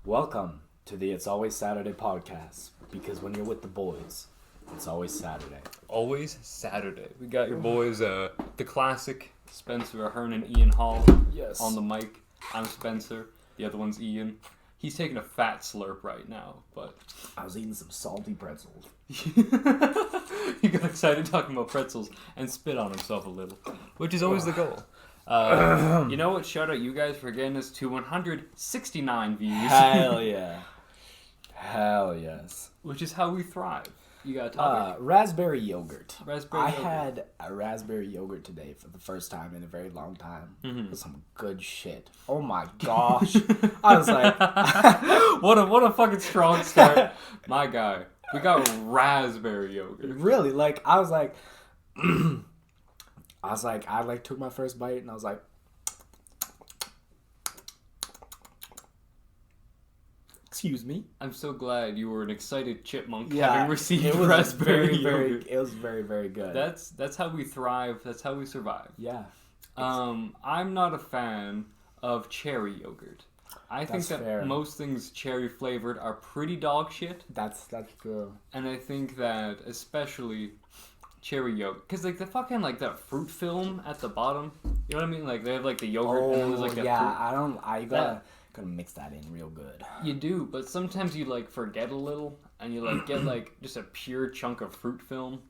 Welcome to the It's Always Saturday podcast, because when you're with the boys, it's always Saturday. Always Saturday. We got your boys, the classic Spencer Ahern and Ian Hall Yes. on the mic. I'm Spencer. The other one's Ian. He's taking a fat slurp right now, but I was eating some salty pretzels. he got excited talking about pretzels and spit on himself a little, which is always the goal. You know what? Shout out you guys for getting us to 169 views. Hell yeah. Hell yes. Which is how we thrive. You got a topic? Raspberry yogurt. Raspberry yogurt. I had a raspberry yogurt today for the first time in a very long time. Mm-hmm. With some good shit. Oh my gosh. I was like... what a fucking strong start. My guy. We got raspberry yogurt. Really, I was like... I took my first bite and I was like... Excuse me. I'm so glad you were an excited chipmunk Yeah, having received it was raspberry yogurt. it was very, very good. That's how we thrive. That's how we survive. Yeah. I'm not a fan of cherry yogurt. I think That's that fair. most things cherry flavored are pretty dog shit, That's true. and I think that especially cherry yogurt, because the fucking that fruit film at the bottom. You know what I mean? They have the yogurt and then there's that fruit. I gotta mix that in real good. You do, but sometimes you forget a little, and you get just a pure chunk of fruit film,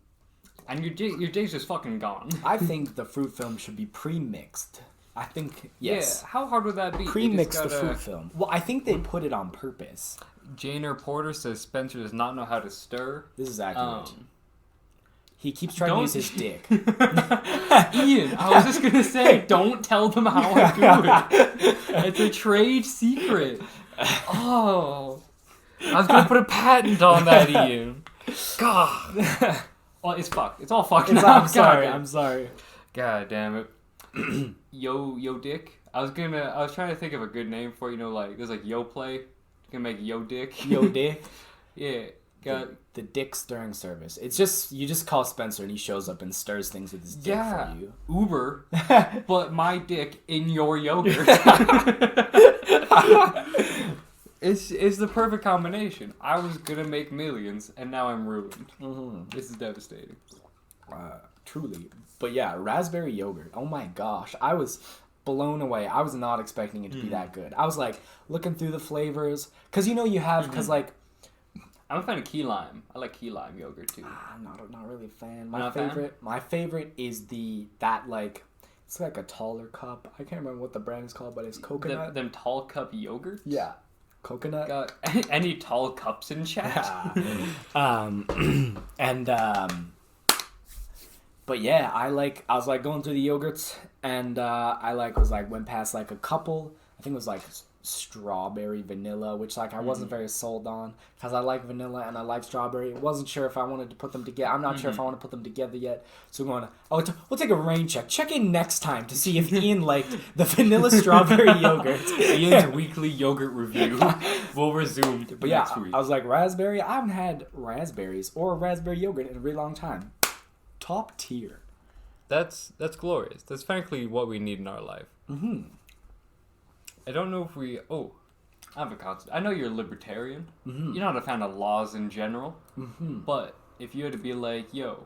and your day's just fucking gone. I think the fruit film should be pre-mixed. I think, yes. Yeah, how hard would that be? Pre-mix the fruit film. Well, I think they put it on purpose. Janer Porter says Spencer does not know how to stir. This is accurate. He keeps trying to use his dick. Ian, I was just gonna say, don't tell them how I do it. It's a trade secret. Oh, I was gonna put a patent on that, Ian. God. Well, it's fucked. It's all fucking. I'm sorry. God damn it. Yo Dick. I was trying to think of a good name for it. There's Yo Play. You can make Yo Dick. Yo dick. Yeah. Got The dick stirring service. It's just, you just call Spencer and he shows up and stirs things with his dick for you. Uber, but my dick in your yogurt. It's the perfect combination. I was gonna make millions, and now I'm ruined. Mm-hmm. This is devastating. Truly. But yeah, raspberry yogurt. Oh my gosh. I was blown away. I was not expecting it to be that good. I was looking through the flavors. Because you have, I'm a fan of key lime. I like key lime yogurt too. I'm not really a fan. Not a fan? My favorite is it's like a taller cup. I can't remember what the brand is called, but it's coconut. Them tall cup yogurt. Yeah. Coconut. Got any tall cups in chat? But yeah, I was going through the yogurts, and I went past a couple. I think it was strawberry vanilla, which I wasn't very sold on, because I like vanilla and I like strawberry. Wasn't sure if I wanted to put them together. I'm not sure if I want to put them together yet. So we'll take a rain check. Check in next time to see if Ian liked the vanilla strawberry yogurt. Ian's weekly yogurt review will resume But yeah, next week. I was raspberry. I haven't had raspberries or raspberry yogurt in a really long time. Top tier. That's glorious. That's frankly what we need in our life. Mm-hmm. I don't know if we... Oh, I have a concept. I know you're a libertarian. Mm-hmm. You're not a fan of laws in general. Mm-hmm. But if you had to be yo,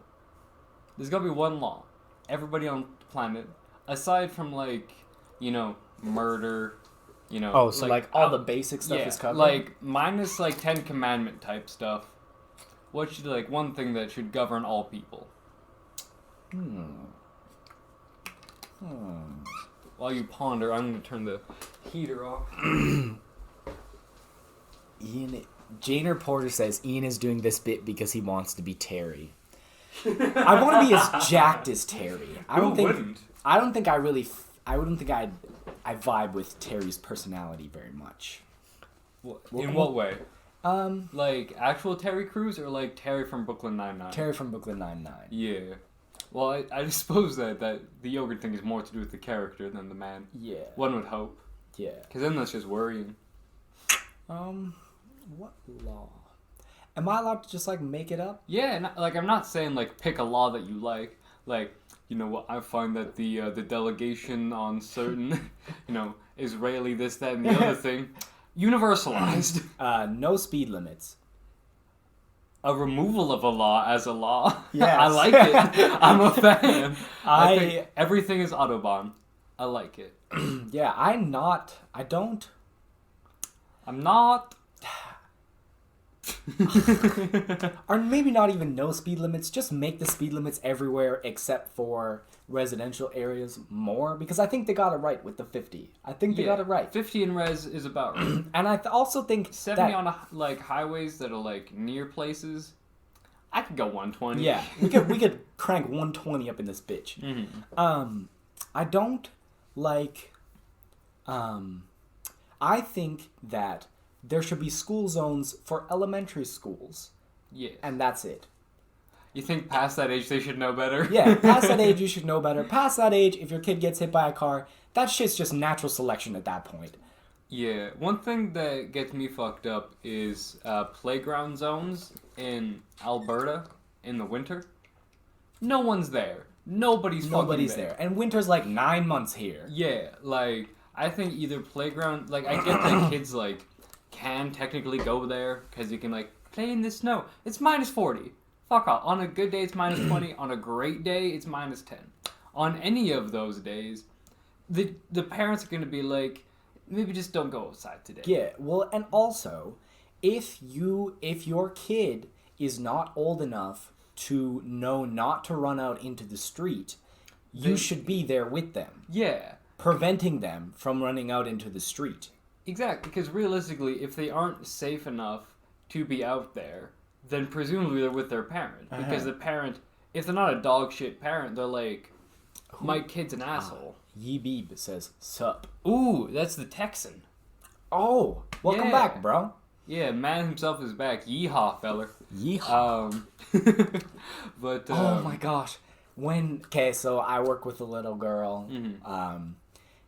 there's got to be one law. Everybody on the planet, aside from murder, Oh, so all the basic stuff is covered? minus 10 commandment type stuff. What should one thing that should govern all people? While you ponder, I'm going to turn the heater off. Janer Porter says Ian is doing this bit because he wants to be Terry. I want to be as jacked as Terry. I wouldn't think I vibe with Terry's personality very much. In what way? Actual Terry Crews or Terry from Brooklyn Nine-Nine? Terry from Brooklyn Nine-Nine. Yeah. Well, I suppose that the yogurt thing is more to do with the character than the man. Yeah. One would hope. Yeah. Because then that's just worrying. What law? Am I allowed to just make it up? Yeah, and I'm not saying pick a law that you like. I find that the delegation on certain, Israeli this, that, and the other thing. Universalized. No speed limits. A removal of a law as a law. Yes. I like it. I'm a fan. I I- think everything is Autobahn. I like it. Yeah, I'm not. I don't. I'm not. Or maybe not even no speed limits. Just make the speed limits everywhere except for residential areas more, because I think they got it right with the 50. I think they got it right. 50 in res is about right. And I also think 70 that, on like highways that are like near places. I could go 120. yeah, we could crank 120 up in this bitch. Mm-hmm. I don't like. I think that there should be school zones for elementary schools, Yeah. and that's it. You think past that age they should know better? Yeah, past that age you should know better. Past that age, if your kid gets hit by a car, that shit's just natural selection at that point. Yeah. One thing that gets me fucked up is playground zones in Alberta in the winter. No one's there. Nobody's Nobody's fucking there. And winter's like 9 months here. Yeah, like I think either playground, like I get that kids like can technically go there because you can like play in the snow. It's minus 40. Fuck off. On a good day it's minus 20. On a great day it's minus 10. On any of those days, the parents are gonna be like, maybe just don't go outside today. Yeah, well, and also, if your kid is not old enough to know not to run out into the street, you should be there with them, Yeah. preventing them from running out into the street. Exactly, because realistically, if they aren't safe enough to be out there, then presumably they're with their parent. Because the parent, if they're not a dog shit parent, they're like, my kid's an asshole. Yee Beeb says, sup. Ooh, that's the Texan. Oh, welcome Yeah. back, bro. Yeah, man himself is back. Yeehaw, feller. Yeehaw. But, Oh my gosh. So I work with a little girl. Mhm.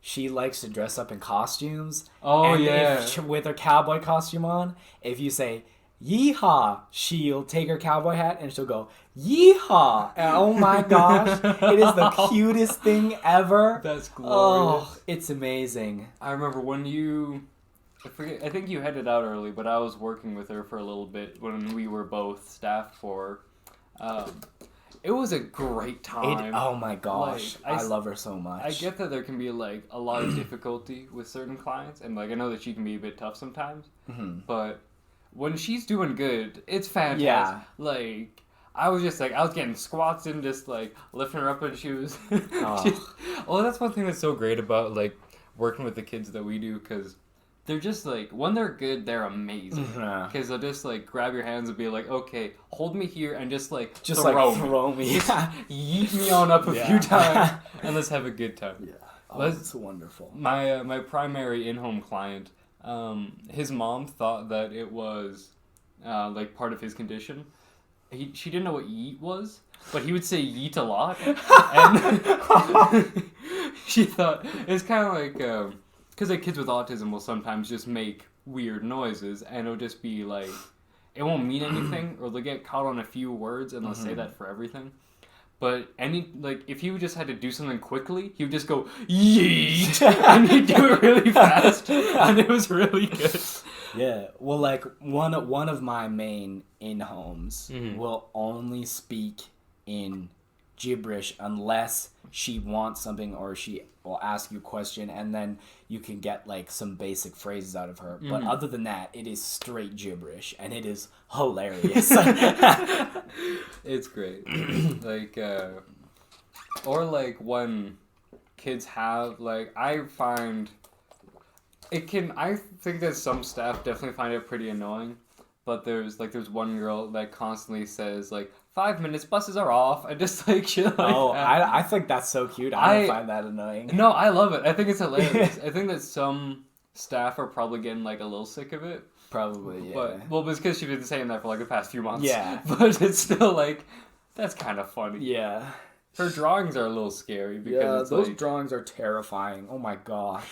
She likes to dress up in costumes. Oh, and yeah. with her cowboy costume on, if you say yeehaw, she'll take her cowboy hat and she'll go yeehaw. And oh my gosh, it is the cutest thing ever. That's Oh, glorious. it's amazing. I remember when I think you headed out early, but I was working with her for a little bit when we were both staff for. It was a great time. Oh my gosh, Like, I love her so much. I get that there can be like a lot of difficulty with certain clients, and like I know that she can be a bit tough sometimes. Mhm. But when she's doing good, it's fantastic. Yeah. Like I was getting squats and just like lifting her up, and she was. Well, that's one thing that's so great about like working with the kids that we do, because they're just like, when they're good, they're amazing. Yeah. Because they'll just like grab your hands and be like, okay, hold me here, and just like throw me. yeet me on up a Yeah. few times, and let's have a good time. Yeah. Oh, Let's- that's wonderful. My primary in-home client, his mom thought that it was like part of his condition. She didn't know what yeet was, but he would say yeet a lot, and she thought it's kind of like because like kids with autism will sometimes just make weird noises, and it'll just be like it won't mean anything, or they'll get caught on a few words and they'll say that for everything. But if he just had to do something quickly, he would just go yeet, and he'd do it really fast, and it was really good. Yeah, well, like one of my main in-homes will only speak in gibberish unless she wants something or she will ask you a question, and then you can get like some basic phrases out of her. But other than that, it is straight gibberish, and it is hilarious. It's great. Like, or like when kids have like I think that some staff definitely find it pretty annoying, but there's one girl that constantly says like 5 minutes, buses are off, and just like shit like that. I think that's so cute. I don't find that annoying. No, I love it. I think it's hilarious. I think that some staff are probably getting like a little sick of it. Probably, yeah. But it's because she's been saying that for like the past few months. Yeah. But it's still like that's kind of funny. Yeah. Her drawings are a little scary because it's those like, drawings are terrifying. Oh my gosh.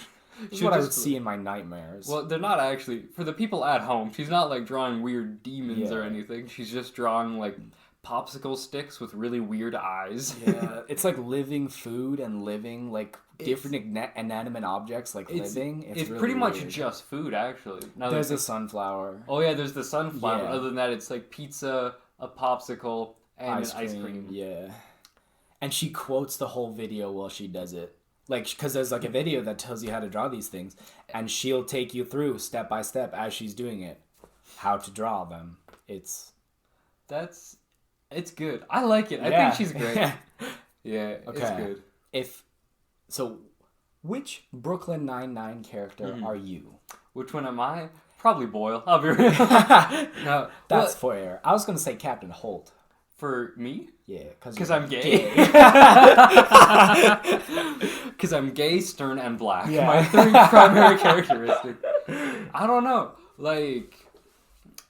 This is She what I would just- see in my nightmares. well, they're not actually for the people at home. She's not like drawing weird demons or Yeah. anything. She's just drawing like popsicle sticks with really weird eyes. Yeah, it's like living food and living like different inanimate objects like living. It's really pretty much weird. just food, actually. Now There's a sunflower. Oh yeah, there's the sunflower. Yeah. Other than that, it's like pizza, a popsicle, and an ice cream. Yeah. And she quotes the whole video while she does it. Like, because there's like a video that tells you how to draw these things. And she'll take you through step by step as she's doing it. How to draw them. It's good. I like it. I think she's great. Yeah, Okay. it's good. So, which Brooklyn Nine-Nine character are you? Which one am I? Probably Boyle. I'll be real. No, That's fair. I was going to say Captain Holt. for me? Yeah, Because I'm gay. Because I'm gay, stern, and black. Yeah. My three primary characteristics. I don't know. Like,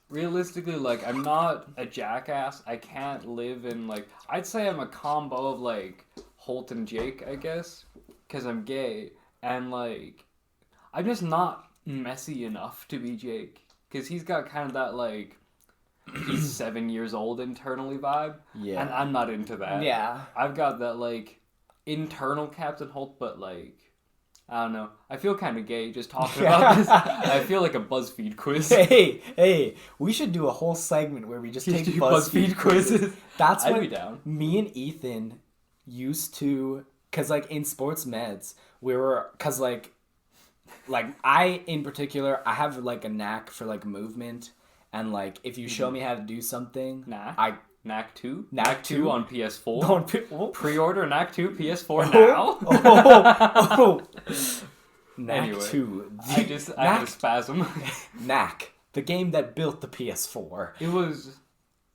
realistically, like, I'm not a jackass. I can't live in, like... I'd say I'm a combo of, like, Holt and Jake, I guess. Because I'm gay. And, like, I'm just not messy enough to be Jake. Because he's got kind of that, like... He's 7 years old internally vibe. Yeah. And I'm not into that. Yeah. I've got that, like, internal Captain Holt, but, like, I don't know. I feel kind of gay just talking about this. I feel like a BuzzFeed quiz. Hey, we should do a whole segment where we just take do BuzzFeed quizzes. That's I'd what be down. me and Ethan used to, because, like, in sports meds, we were, because, like, I, in particular, I have, like, a knack for, like, movement. And, like, if you show me how to do something... Knack 2? Knack 2 on PS4? Don't Pre-order Knack 2 PS4 now? Knack Anyway, 2. I had a spasm. Knack. The game that built the PS4. It was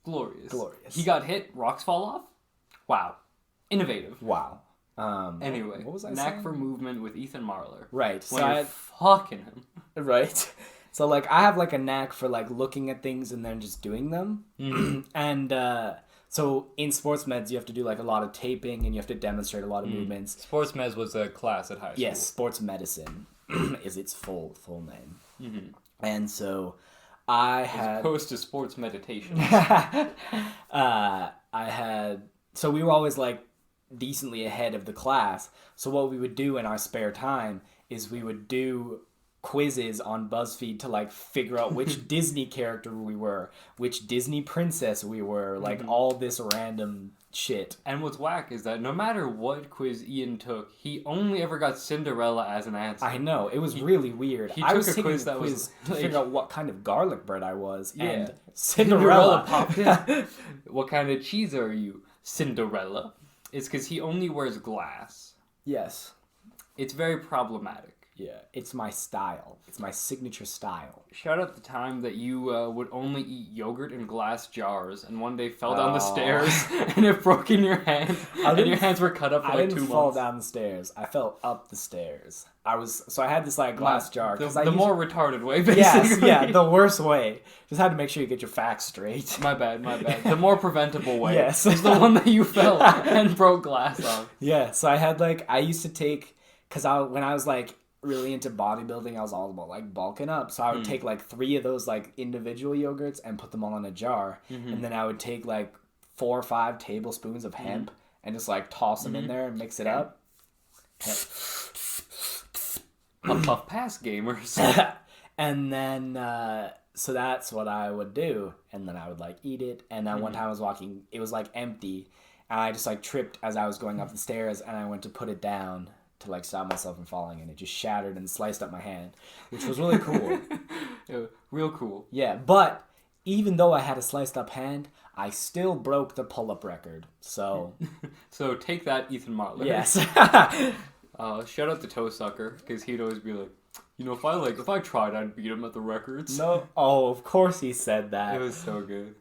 glorious. Glorious. He got hit, rocks fall off. Wow. Innovative. Wow. Anyway, what was I Knack saying? for movement with Ethan Marler. Right. When So you're fucking him. Right. So, like, I have, like, a knack for, like, looking at things and then just doing them. And, so in sports meds, you have to do, like, a lot of taping and you have to demonstrate a lot of movements. Sports Meds was a class at high school. Yes, sports medicine is its full name. And so I had... As opposed to sports meditation. So we were always, like, decently ahead of the class. So what we would do in our spare time is we would do quizzes on BuzzFeed to, like, figure out which Disney character we were, which Disney princess we were, like, all this random shit. And what's whack is that no matter what quiz Ian took, he only ever got Cinderella as an answer. I know, it was really weird. He I took was a taking quiz a that quiz was, to like- figure out what kind of garlic bread I was, Yeah. and Cinderella popped in. What kind of cheese are you? Cinderella. It's because he only wears glass. Yes. It's very problematic. Yeah, it's my style. It's my signature style. Shout out the time that you would only eat yogurt in glass jars and one day fell down the stairs and it broke in your hand and your hands were cut up for I like 2 didn't months. fall down the stairs. I fell up the stairs. I had this, like, glass jar. The more retarded way, basically. Yes, yeah, the worst way. Just had to make sure you get your facts straight. My bad. The more preventable way. Yes. Is the one that you fell and broke glass off. Yeah, so I used to take, because when I was, like, really into bodybuilding, I was all about, like, bulking up. So I would take, like, 3 of those, like, individual yogurts and put them all in a jar. And then I would take, like, 4 or 5 tablespoons of hemp and just, like, toss them in there and mix it up. Puff pass gamers. And then, so that's what I would do. And then I would, like, eat it. And then one time I was walking, it was, like, empty. And I just, like, tripped as I was going up the stairs. And I went to put it down to, like, stop myself from falling. And it just shattered and sliced up my hand, which was really cool. Yeah, real cool. Yeah, but even though I had a sliced up hand, I still broke the pull-up record. So, So take that, Ethan Marler. yes. Shout out to Toe Sucker, because he'd always be like, you know, if I tried, I'd beat him at the records. No. Oh, of course he said It that. was so good.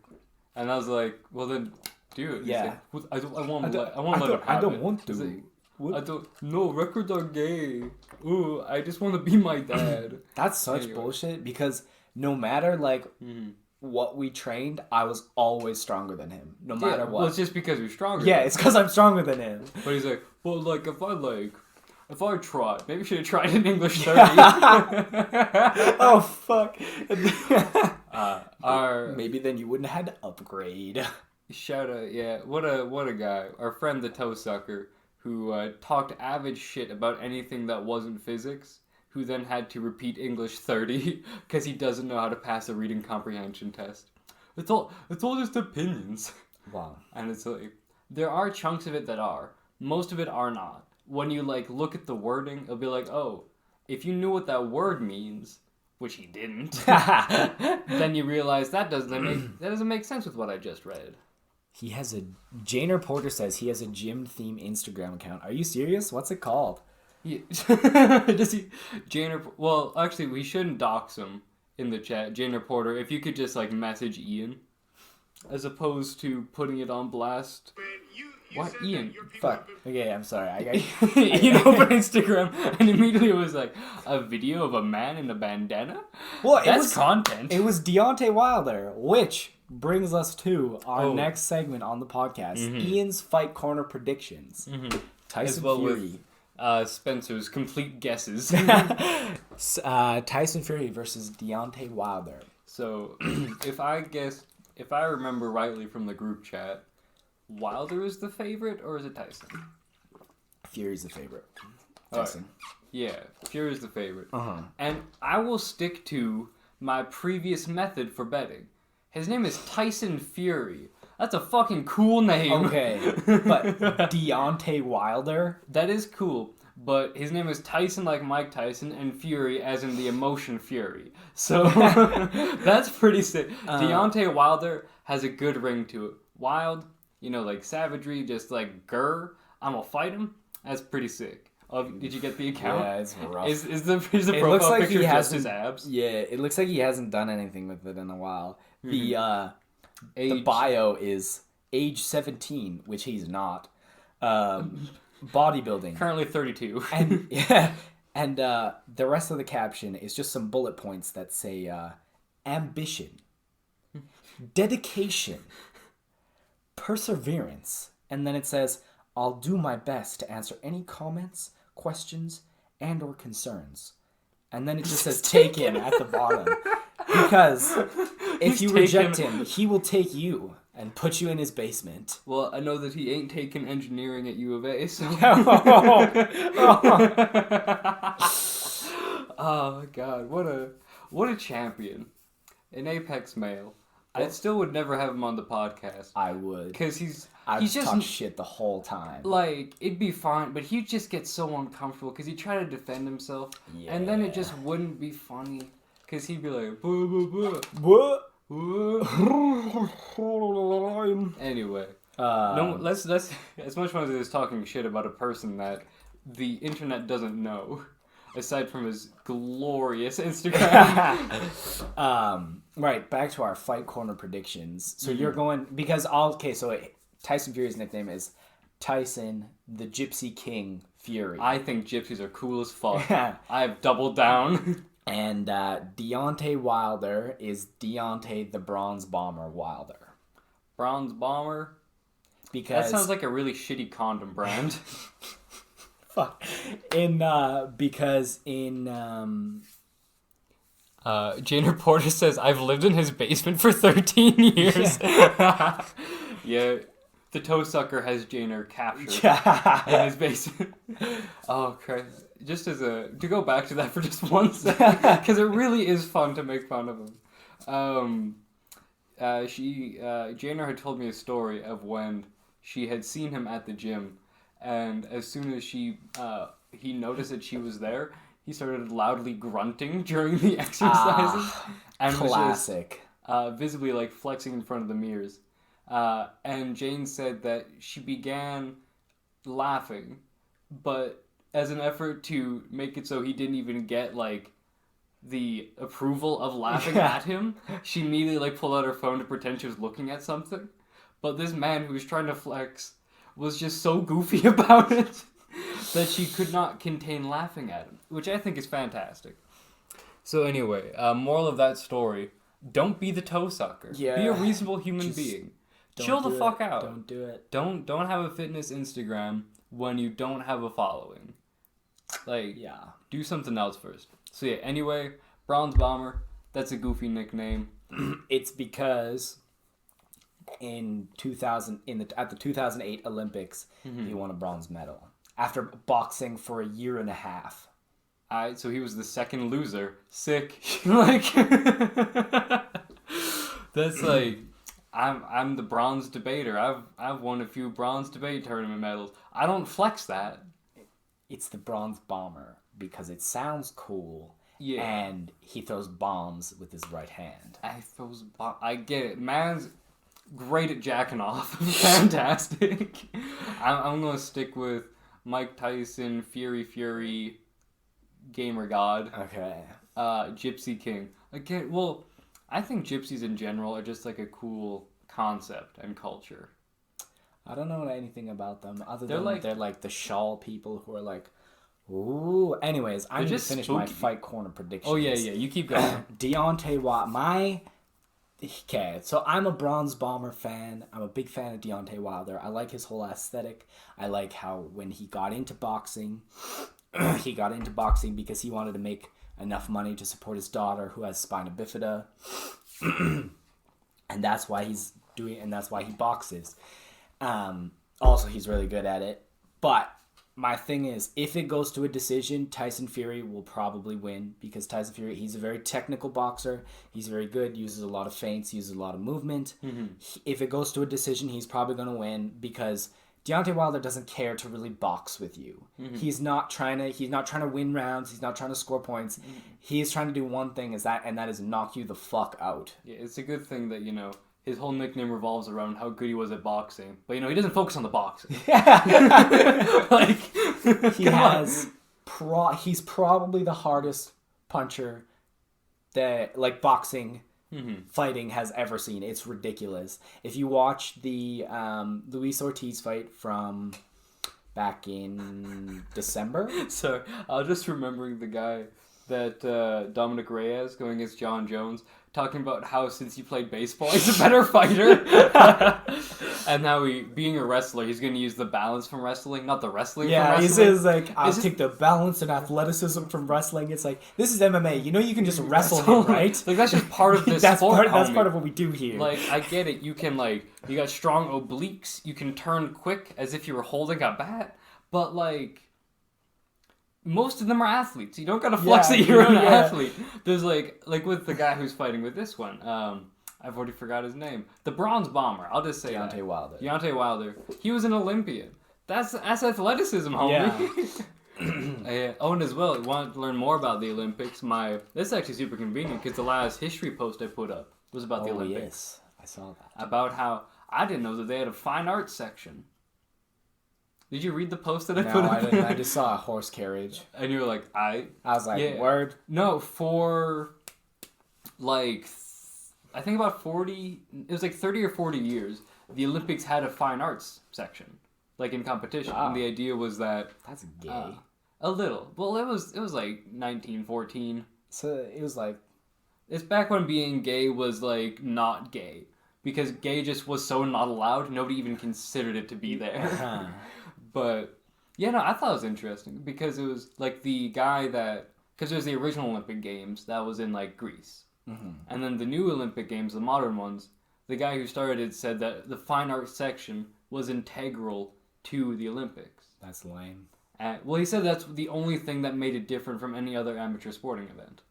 And I was like, well then, do it. He's Yeah. like, I want to let him have I don't it. want He's to. like, What? no, records are gay. Ooh, I just want to be my dad. That's such Anyway. bullshit, because no matter, like, what we trained, I was always stronger than him, no matter what. Well, it's just because you're stronger. Yeah, it's because I'm stronger than him. But he's like, well, like, if I tried, maybe you should have tried in English 30. Oh, fuck. Our Maybe then you wouldn't have had to upgrade. Shout out, yeah. What a guy. Our friend the toe sucker, who talked avid shit about anything that wasn't physics, who then had to repeat English 30 because he doesn't know how to pass a reading comprehension test. It's all just opinions. Wow. And it's like, there are chunks of it that are. Most of it are not. When you like look at the wording, it'll be like, oh, if you knew what that word means, which he didn't, then you realize that doesn't make sense with what I just read. He has Janer Porter says he has a gym themed Instagram account. Are you serious? What's it called? Yeah. Does he? Janer. Well, actually, we shouldn't dox him in the chat. Janer Porter, if you could just like message Ian, as opposed to putting it on blast. What, Ian? Fuck. Okay, I'm sorry. Ian opened Instagram and immediately it was like a video of a man in a bandana. Well, That's content. It was Deontay Wilder, which brings us to our next segment on the podcast: Ian's Fight Corner predictions. Tyson Fury. With Spencer's complete guesses. Tyson Fury versus Deontay Wilder. So, if I remember rightly from the group chat, Wilder is the favorite, or is it Tyson? Fury's the favorite. Tyson. Yeah, Fury's the favorite. Uh-huh. And I will stick to my previous method for betting. His name is Tyson Fury. That's a fucking cool name. Okay, but Deontay Wilder? That is cool, but his name is Tyson like Mike Tyson, and Fury as in the emotion Fury. So, that's pretty sick. Deontay Wilder has a good ring to it. Wild, like savagery, just like grr, I'm gonna fight him. That's pretty sick. Oh, did you get the account? Yeah, it's rough. Is the profile picture just his abs? Yeah, it looks like he hasn't done anything with it in a while. The bio is age 17, which he's not. Bodybuilding. Currently 32. And the rest of the caption is just some bullet points that say ambition, dedication, perseverance, and then it says, I'll do my best to answer any comments, questions, and or concerns. And then it just says taken at the bottom. Because if you reject him, he will take you and put you in his basement. Well, I know that he ain't taking engineering at U of A, so... Oh, God, what a champion. An apex male. I still would never have him on the podcast. I would. Because he's just just talk shit the whole time. Like, it'd be fine, but he'd just get so uncomfortable because he'd try to defend himself. Yeah. And then it just wouldn't be funny. Because he'd be like, blah, blah, blah. What? Anyway. No, let's as much fun as it is talking shit about a person that the internet doesn't know. Aside from his glorious Instagram. Right, back to our Fight Corner predictions. So you're going... So Tyson Fury's nickname is Tyson the Gypsy King Fury. I think gypsies are cool as fuck. I've doubled down. And Deontay Wilder is Deontay the Bronze Bomber Wilder. Bronze Bomber? Because... That sounds like a really shitty condom brand. Fuck. Because in Janer Porter says, I've lived in his basement for 13 years. Yeah, the toe sucker has Janer captured in his basement. Oh, Christ. Just to go back to that for just 1 second, because it really is fun to make fun of him. Janer had told me a story of when she had seen him at the gym, and as soon as he noticed that she was there, he started loudly grunting during the exercises. And classic. Was just, visibly like flexing in front of the mirrors. And Jane said that she began laughing, but as an effort to make it so he didn't even get like the approval of laughing at him, she immediately like pulled out her phone to pretend she was looking at something. But this man who was trying to flex was just so goofy about it that she could not contain laughing at him, which I think is fantastic. So anyway, moral of that story, don't be the toe sucker. Yeah. Be a reasonable human being. Chill the fuck out. Don't do it. Don't have a fitness Instagram when you don't have a following. Like, yeah. Do something else first. So yeah, anyway, Bronze Bomber, that's a goofy nickname. It's because in 2000 at the 2008 Olympics, Mm-hmm. he won a bronze medal after boxing for a year and a half. So he was the second loser. Sick. Like that's like I'm the bronze debater. I've won a few bronze debate tournament medals. I don't flex that. It's the bronze bomber because it sounds cool. Yeah. And he throws bombs with his right hand. I get it. Man's great at jacking off. Fantastic. I'm gonna stick with Mike Tyson, Fury, Gamer God, Okay. Gypsy King. Again, well, I think gypsies in general are just like a cool concept and culture. I don't know anything about them other They're than like- they're like the shawl people who are like, ooh. Anyways, I'm They're going to just finish my spooky. fight corner predictions. Oh yeah, you keep going. Deontay Wilder. Okay, so I'm a Bronze Bomber fan. I'm a big fan of Deontay Wilder. I like his whole aesthetic. I like how when he got into boxing, he got into boxing because he wanted to make enough money to support his daughter who has spina bifida. And that's why that's why he boxes. Also, he's really good at it. But my thing is, if it goes to a decision, Tyson Fury will probably win because Tyson Fury, he's a very technical boxer. He's very good, uses a lot of feints, uses a lot of movement. Mm-hmm. If it goes to a decision, he's probably going to win because Deontay Wilder doesn't care to really box with you. Mm-hmm. He's not trying to win rounds. He's not trying to score points. Mm-hmm. He's trying to do one thing, and that is knock you the fuck out. Yeah, it's a good thing that his whole nickname revolves around how good he was at boxing. But he doesn't focus on the boxing. Like He has he's probably the hardest puncher that like boxing fighting has ever seen. It's ridiculous. If you watch the Luis Ortiz fight from back in December, So I was just remembering the guy that Dominic Reyes going against John Jones, talking about how since he played baseball, he's a better fighter. And now being a wrestler, he's going to use the balance from wrestling, not the wrestling yeah, from he wrestling. says like I'll take the balance and athleticism from wrestling. It's like this is MMA. You can just wrestle him, right? Like that's just part of this that's sport. part homie. of what we do here. Like, I get it. You can, you got strong obliques. You can turn quick as if you were holding a bat. But, most of them are athletes. You don't gotta flex Yeah, that you're an yeah. athlete. There's, like with the guy who's fighting with this one. I've already forgot his name. The Bronze Bomber. I'll just say Deontay Wilder. Deontay Wilder. He was an Olympian. That's athleticism, homie. Oh, and as well, you want to learn more about the Olympics? This is actually super convenient because the last history post I put up was about the Oh Olympics. yes, I saw that. About how I didn't know that they had a fine arts section. Did you read the post that I No, put I up? didn't. I just saw a horse carriage. And you were like, I was like, Yeah. word. No, for I think about 40, it was like 30 or 40 years, the Olympics had a fine arts section, in competition. Wow. And the idea was that, That's gay. a little. Well, it was like 1914. So it was like, It's back when being gay was not gay. Because gay just was so not allowed, nobody even considered it to be there. But, yeah, no, I thought it was interesting because it was the guy because it was the original Olympic Games that was in Greece. mm-hmm. And then the new Olympic Games, the modern ones, the guy who started it said that the fine arts section was integral to the Olympics. That's lame. Well, he said that's the only thing that made it different from any other amateur sporting event.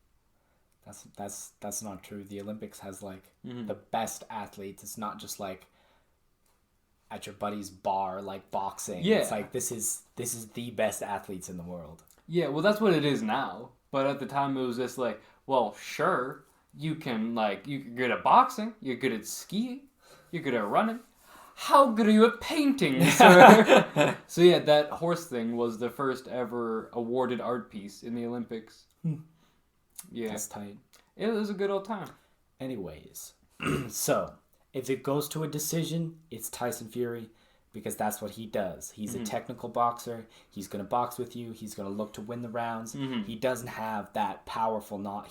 That's not true. The Olympics has Mm-hmm. the best athletes. It's not just at your buddy's bar boxing. Yeah. It's this is the best athletes in the world. Yeah, well, that's what it is now. But at the time, it was just well, sure, you're good at boxing, you're good at skiing, you're good at running. How good are you at painting, sir? So yeah, that horse thing was the first ever awarded art piece in the Olympics. Yeah, That's tight. it was a good old time. Anyways, so if it goes to a decision, it's Tyson Fury because that's what he does. He's a technical boxer. He's going to box with you. He's going to look to win the rounds. He doesn't have that powerful knock.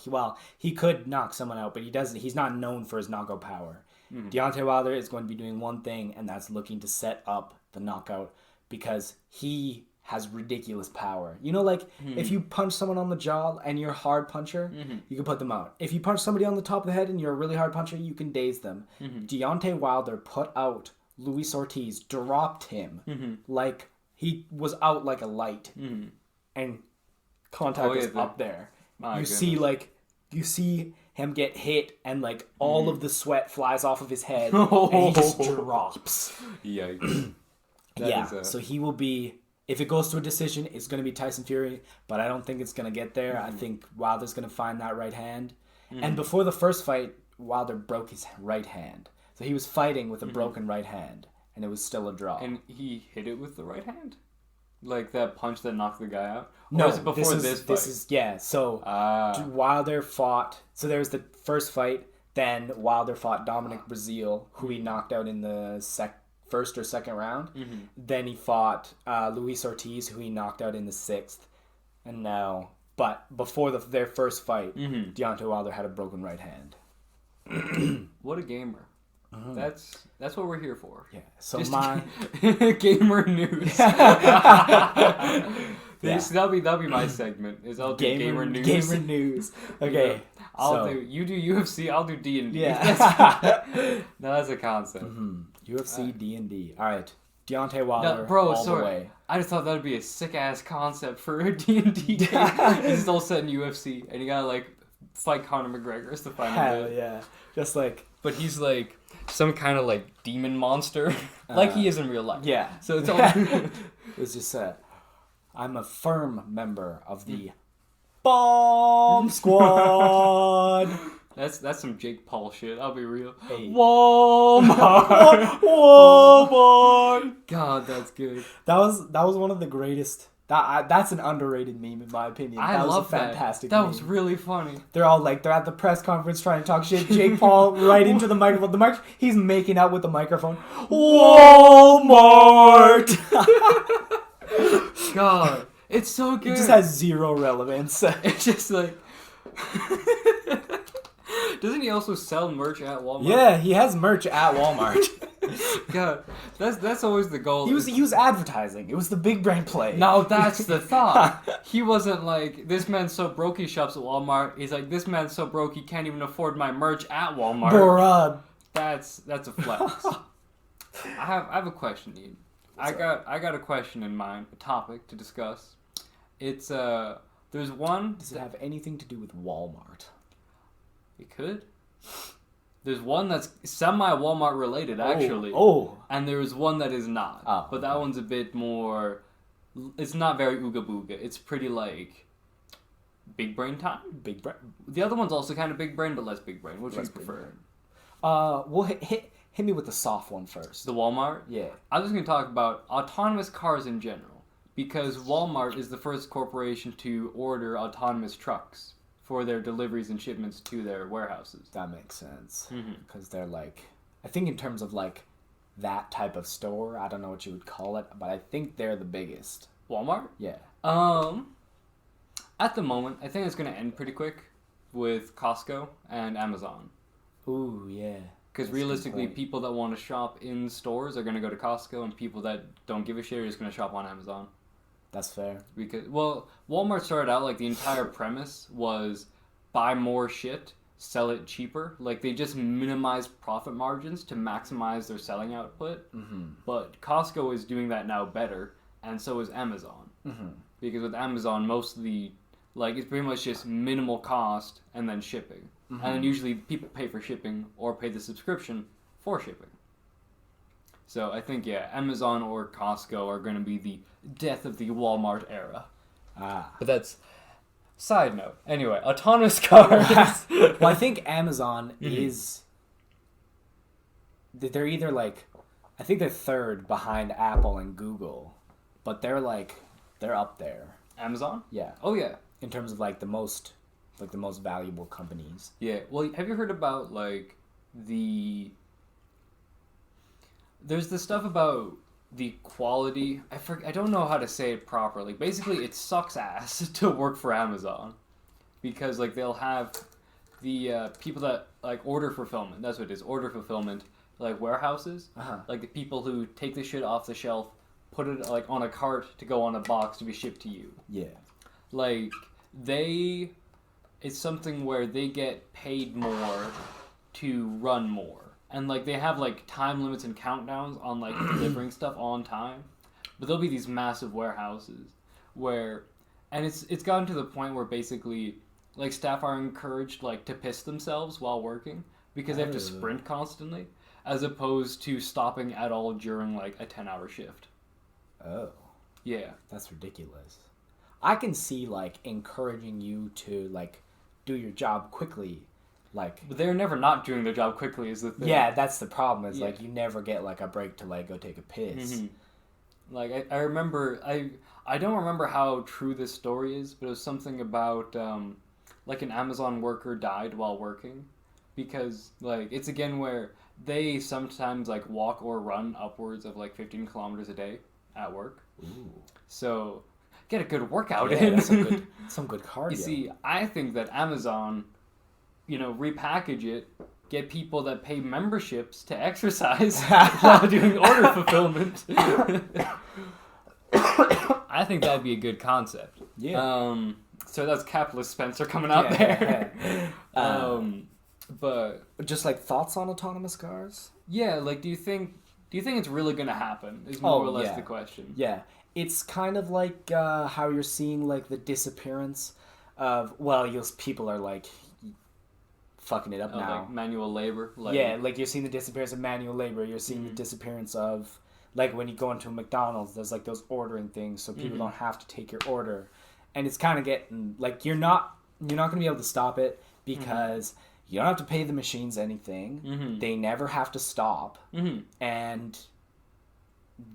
He could knock someone out, but he doesn't. He's not known for his knockout power. Deontay Wilder is going to be doing one thing, and that's looking to set up the knockout because he has ridiculous power. You know, like, if you punch someone on the jaw and you're a hard puncher, you can put them out. If you punch somebody on the top of the head and you're a really hard puncher, you can daze them. Deontay Wilder put out Luis Ortiz, dropped him like he was out like a light. And contact was up there. You see him get hit and like all of the sweat flies off of his head and he just drops. Yikes. So he will be, if it goes to a decision, it's going to be Tyson Fury, but I don't think it's going to get there. I think Wilder's going to find that right hand. And before the first fight, Wilder broke his right hand. So he was fighting with a broken right hand, and it was still a draw. And he hit it with the right hand? Like that punch that knocked the guy out? Or No, was it before this fight? So Wilder fought, so there was the first fight, then Wilder fought Dominic Breazeale, who he knocked out in the first or second round. Then he fought Luis Ortiz, who he knocked out in the 6th. And now, but before their first fight, Deontay Wilder had a broken right hand. What a gamer. That's what we're here for. Yeah. So Just my gamer news. That'll be my segment. Is I'll do gamer news. Gamer news. Okay. Yeah. You do UFC. I'll do D&D. Yeah. No, that's a concept. UFC D&D. All right. Deontay Wilder. No, bro, all the way. I just thought that would be a sick ass concept for a D&D game. It's all set in UFC, and you gotta like fight Conor McGregor as the final. Hell yeah. Just like. But he's like some kind of like demon monster, like he is in real life. Yeah. So it's all. It's just I'm a firm member of the Bomb Squad. That's some Jake Paul shit. I'll be real. Hey. Walmart. Walmart. God, that's good. That was one of the greatest. That's an underrated meme in my opinion. I love that. Fantastic. That meme. was really funny. They're at the press conference trying to talk shit. Jake Paul right into the microphone. He's making out with the microphone. Walmart. God, it's so good. It just has zero relevance. It's just like. Doesn't he also sell merch at Walmart? Yeah, he has merch at Walmart. God, that's always the goal. He was advertising. It was the big brand play. No, that's the thought. He wasn't like, this man's so broke he shops at Walmart. He's like, this man's so broke he can't even afford my merch at Walmart. Bruh. That's a flex. I have a question, Ian. I got a question in mind, a topic to discuss. It's there's one. Does it have anything to do with Walmart? It could. There's one that's semi-Walmart related, actually. Oh. And there's one that is not. Oh, but that one's a bit more. It's not very ooga booga. It's pretty like big brain time. Big brain. The other one's also kind of big brain, but less big brain. Which would you prefer? Well, hit me with the soft one first. The Walmart? Yeah. I was going to talk about autonomous cars in general. Because Walmart is the first corporation to order autonomous trucks for their deliveries and shipments to their warehouses. That makes sense. Because they're like, I think in terms of like that type of store, I don't know what you would call it, but I think they're the biggest. Walmart? Yeah. At the moment, I think it's going to end pretty quick with Costco and Amazon. Ooh, yeah. Because realistically, people that want to shop in stores are going to go to Costco, and people that don't give a shit are just going to shop on Amazon. That's fair. Because, well, Walmart started out like the entire premise was buy more shit, sell it cheaper. Like they just minimized profit margins to maximize their selling output. But Costco is doing that now better, and so is Amazon. Because with Amazon, most of the, like, it's pretty much just minimal cost and then shipping. And then usually people pay for shipping or pay the subscription for shipping. So I think, yeah, Amazon or Costco are going to be the death of the Walmart era. But that's side note. Anyway, autonomous cars. Well, I think Amazon is... They're either like... I think they're third behind Apple and Google. But they're like... They're up there. Amazon? Yeah. Oh, yeah. In terms of like the most valuable companies. Yeah. Well, have you heard about like the... There's the stuff about the quality. I don't know how to say it properly. Basically, it sucks ass to work for Amazon because like they'll have the people that like order fulfillment. That's what it is. Order fulfillment, like warehouses. Like the people who take the shit off the shelf, put it like on a cart to go on a box to be shipped to you. Yeah. Like it's something where they get paid more to run more. And like they have like time limits and countdowns on like delivering stuff on time. But there'll be these massive warehouses where, and it's gotten to the point where basically like staff are encouraged like to piss themselves while working because they have to sprint constantly, as opposed to stopping at all during like a 10-hour shift. Oh. Yeah. That's ridiculous. I can see like encouraging you to like do your job quickly. Like, but they're never not doing their job quickly is the thing. Yeah, that's the problem. Is like you never get like a break to like go take a piss. Mm-hmm. Like I remember I don't remember how true this story is, but it was something about like an Amazon worker died while working, because like it's again where they sometimes like walk or run upwards of like 15 kilometers a day at work. Ooh. So get a good workout Yeah, in. that's some good cardio. You see, I think that Amazon, repackage it, get people that pay memberships to exercise while doing order fulfillment. I think that'd be a good concept. Yeah. So that's capitalist Spencer coming out there. But just like thoughts on autonomous cars? Yeah, like do you think it's really gonna happen? Is more or less yeah. the question. Yeah. It's kind of like how you're seeing like the disappearance of people are like fucking it up now. Like manual labor. Yeah, like you're seeing the disappearance of manual labor. You're seeing the disappearance of like when you go into a McDonald's, there's like those ordering things, so people don't have to take your order, and it's kind of getting like you're not gonna be able to stop it because you don't have to pay the machines anything. They never have to stop, and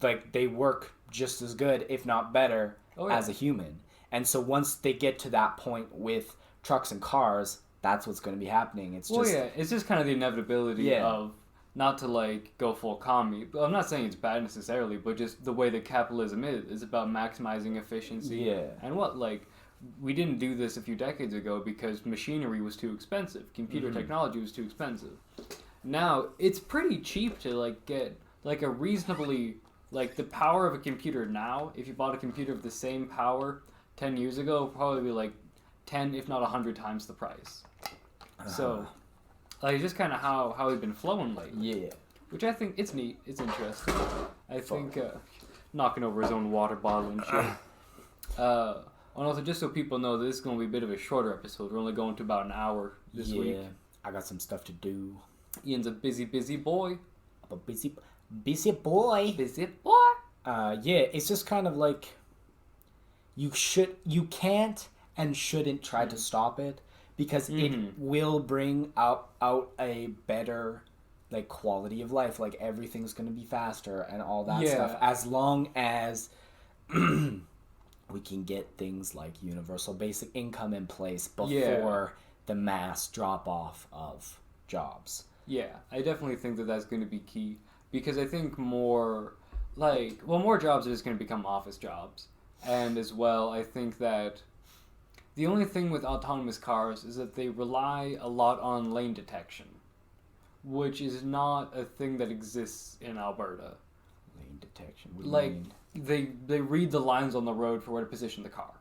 like they work just as good, if not better, as a human. And so once they get to that point with trucks and cars, that's what's going to be happening. It's just kind of the inevitability of not to like go full commie. But I'm not saying it's bad necessarily, but just the way that capitalism is about maximizing efficiency. Yeah. And we didn't do this a few decades ago because machinery was too expensive. Computer technology was too expensive. Now it's pretty cheap to like get like a reasonably like the power of a computer now. If you bought a computer of the same power 10 years ago, it'd probably be like 10 if not 100 times the price. So, like, just kind of how we've been flowing lately. Yeah. Which I think, it's neat. It's interesting. I think, knocking over his own water bottle and shit. And also, just so people know, this is going to be a bit of a shorter episode. We're only going to about an hour this week. Yeah, I got some stuff to do. Ian's a busy boy. I'm a busy boy. Busy boy. Yeah, it's just kind of like you can't and shouldn't try to stop it, because it will bring out a better like quality of life. Like everything's gonna be faster and all that stuff, as long as we can get things like universal basic income in place before the mass drop off of jobs. Yeah, I definitely think that that's going to be key, because I think more jobs are just going to become office jobs. And as well, I think that the only thing with autonomous cars is that they rely a lot on lane detection, which is not a thing that exists in Alberta. Lane detection? They read the lines on the road for where to position the car.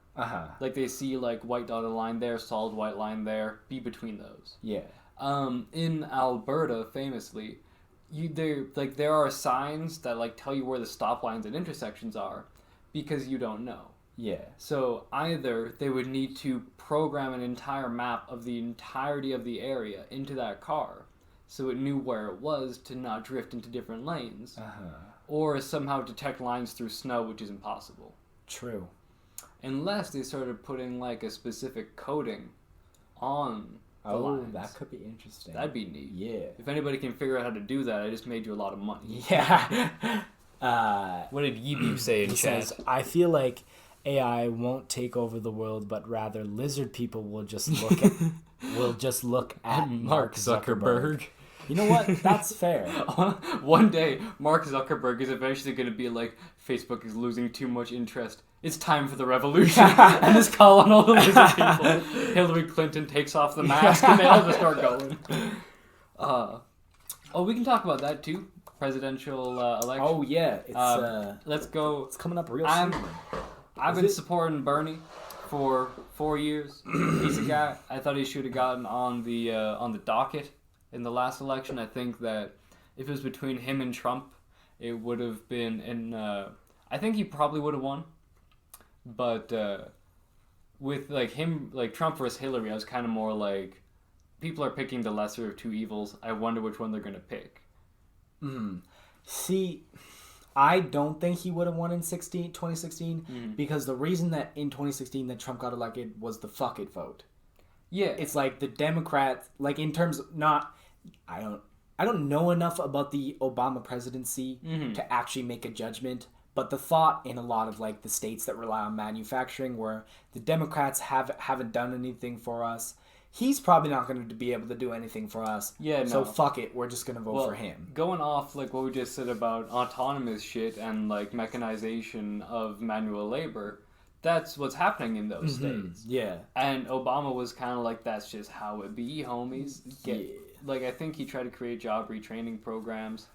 Like they see like white dotted line there, solid white line there, be between those. Yeah. In Alberta, famously, there are signs that like tell you where the stop lines and intersections are, because you don't know. Yeah. So either they would need to program an entire map of the entirety of the area into that car, so it knew where it was to not drift into different lanes, or somehow detect lines through snow, which is impossible. True. Unless they started putting like a specific coating on the lines. That could be interesting. That'd be neat. Yeah. If anybody can figure out how to do that, I just made you a lot of money. Yeah. What did Yeebeep say in chat? Says, I feel like AI won't take over the world, but rather lizard people will just look at Mark Zuckerberg. You know what? That's fair. One day, Mark Zuckerberg is eventually going to be like, Facebook is losing too much interest. It's time for the revolution. And just call on all the lizard people. Hillary Clinton takes off the mask and they all just start going. Oh, we can talk about that too. Presidential election. Oh yeah, Let's go. it's coming up real I'm- soon. I've Is been it? supporting Bernie for 4 years. He's a guy. I thought he should have gotten on the docket in the last election. I think that if it was between him and Trump, it would have been in. I think he probably would have won, but with like him, like Trump versus Hillary, I was kind of more like, people are picking the lesser of two evils. I wonder which one they're gonna pick. See, I don't think he would have won in 2016 because the reason that in 2016 that Trump got elected was the fuck it vote. Yeah, It's like the Democrats, like in terms of not, I don't know enough about the Obama presidency to actually make a judgment. But the thought in a lot of like the states that rely on manufacturing, where the Democrats haven't done anything for us, he's probably not going to be able to do anything for us. Yeah, So no. fuck it, we're just going to vote Well, for him. Going off like what we just said about autonomous shit and like mechanization of manual labor, that's what's happening in those states. Yeah. And Obama was kind of like, that's just how it be, homies. Like, I think he tried to create job retraining programs.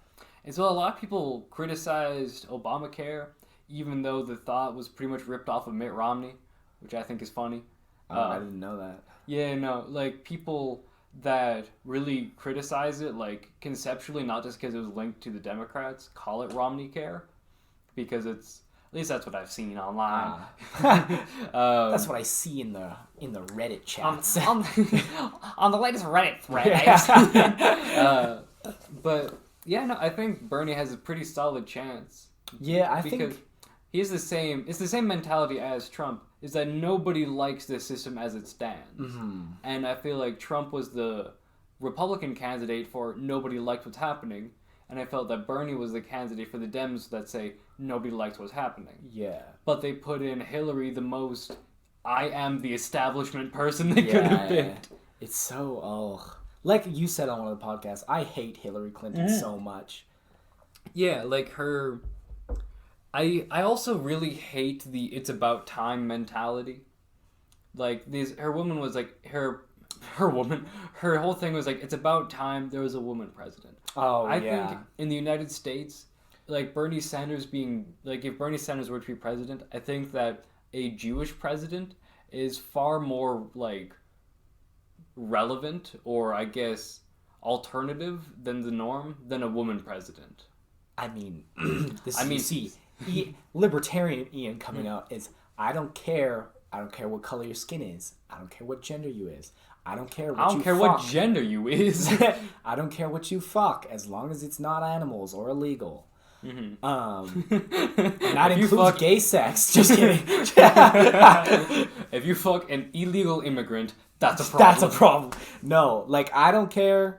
And so a lot of people criticized Obamacare, even though the thought was pretty much ripped off of Mitt Romney, which I think is funny. I didn't know that. Yeah, no, like people that really criticize it, like conceptually, not just because it was linked to the Democrats, call it Romney Care, because it's, at least that's what I've seen online. That's what I see in the Reddit chats. on the latest Reddit thread. But yeah, no, I think Bernie has a pretty solid chance Yeah, I because think he has the same. It's the same mentality as Trump. Is that nobody likes the system as it stands, and I feel like Trump was the Republican candidate for nobody liked what's happening, and I felt that Bernie was the candidate for the Dems that say nobody likes what's happening. yeah. But they put in Hillary, the most I am the establishment person they could have picked. It's so like you said on one of the podcasts, I hate Hillary Clinton so much. Yeah, like her. I also really hate the "it's about time" mentality. Like her woman was like her whole thing was like, it's about time there was a woman president. Oh, I yeah. think in the United States, like Bernie Sanders being like, if Bernie Sanders were to be president, I think that a Jewish president is far more like relevant, or I guess alternative than the norm, than a woman president. I mean, libertarian Ian coming out is, I don't care what color your skin is. I don't care what gender you is. I don't care what gender you is. I don't care what you fuck, as long as it's not animals or illegal. And that includes gay sex. Just kidding. If you fuck an illegal immigrant, that's a problem. That's a problem. No, like, I don't care.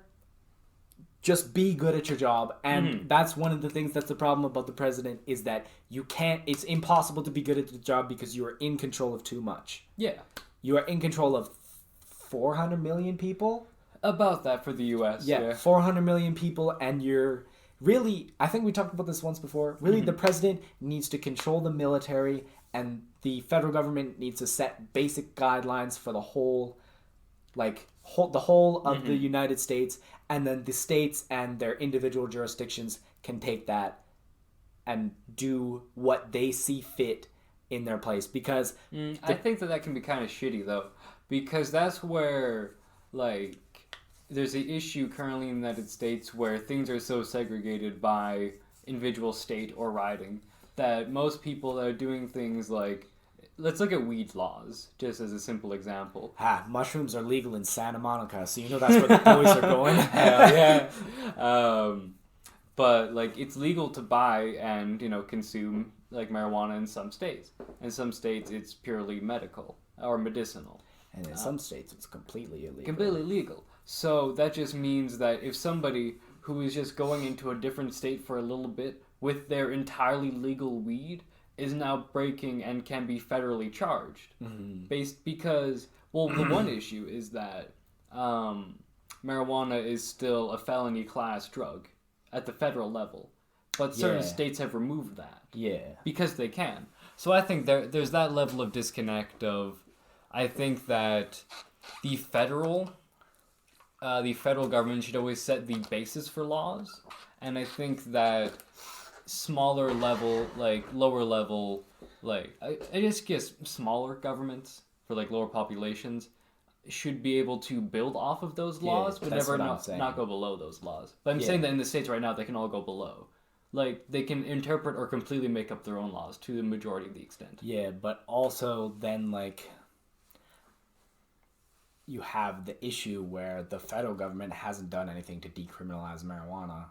Just be good at your job. And that's one of the things that's the problem about the president, is that it's impossible to be good at the job because you are in control of too much. Yeah. You are in control of 400 million people? About that for the U.S. Yeah, 400 million people, and you're really, I think we talked about this once before, really the president needs to control the military, and the federal government needs to set basic guidelines for the whole of the United States, and then the states and their individual jurisdictions can take that and do what they see fit in their place. Because I think that can be kind of shitty, though, because that's where, like, there's an issue currently in the United States where things are so segregated by individual state or riding that most people that are doing things like, let's look at weed laws, just as a simple example. Mushrooms are legal in Santa Monica, so you know that's where the boys are going. Yeah. But, like, it's legal to buy and, consume, like, marijuana in some states. In some states, it's purely medical or medicinal. And in some states, it's completely illegal. Completely legal. So that just means that if somebody who is just going into a different state for a little bit with their entirely legal weed is now breaking and can be federally charged. Because, well, the one issue is that marijuana is still a felony class drug at the federal level. But certain states have removed that. Yeah. Because they can. So I think there's that level of disconnect of, I think that the federal the federal government should always set the basis for laws, and I think that smaller level, like lower level, like I just guess smaller governments for like lower populations should be able to build off of those laws, but that's never what I'm saying. not go below those laws. But I'm Yeah. saying that in the States right now, they can all go below. Like, they can interpret or completely make up their own laws to the majority of the extent. Yeah, but also then, like, you have the issue where the federal government hasn't done anything to decriminalize marijuana.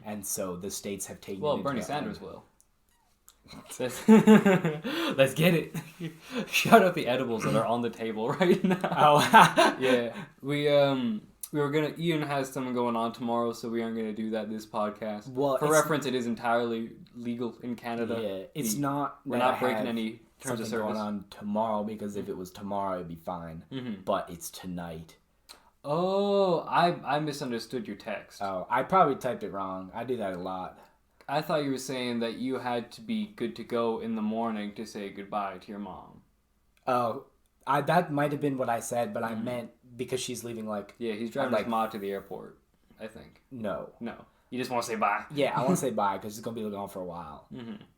And so the states have taken Well, it into Bernie their Sanders own. will. Let's get it. Shout out the edibles that are on the table right now. Oh, Yeah, we were gonna. Ian has something going on tomorrow, so we aren't gonna do that this podcast. Well, for it's- reference, it is entirely legal in Canada. yeah, it's not. We're that not I breaking have any terms of something service. going on tomorrow, because if it was tomorrow, it'd be fine. Mhm. But it's tonight. Oh, I misunderstood your text. Oh, I probably typed it wrong. I do that a lot. I thought you were saying that you had to be good to go in the morning to say goodbye to your mom. Oh, that might have been what I said, but I meant because she's leaving. Like, Yeah, he's driving Like- his mom to the airport, I think. no. No, you just want to say bye. Yeah, I want to say bye because it's gonna be gone for a while.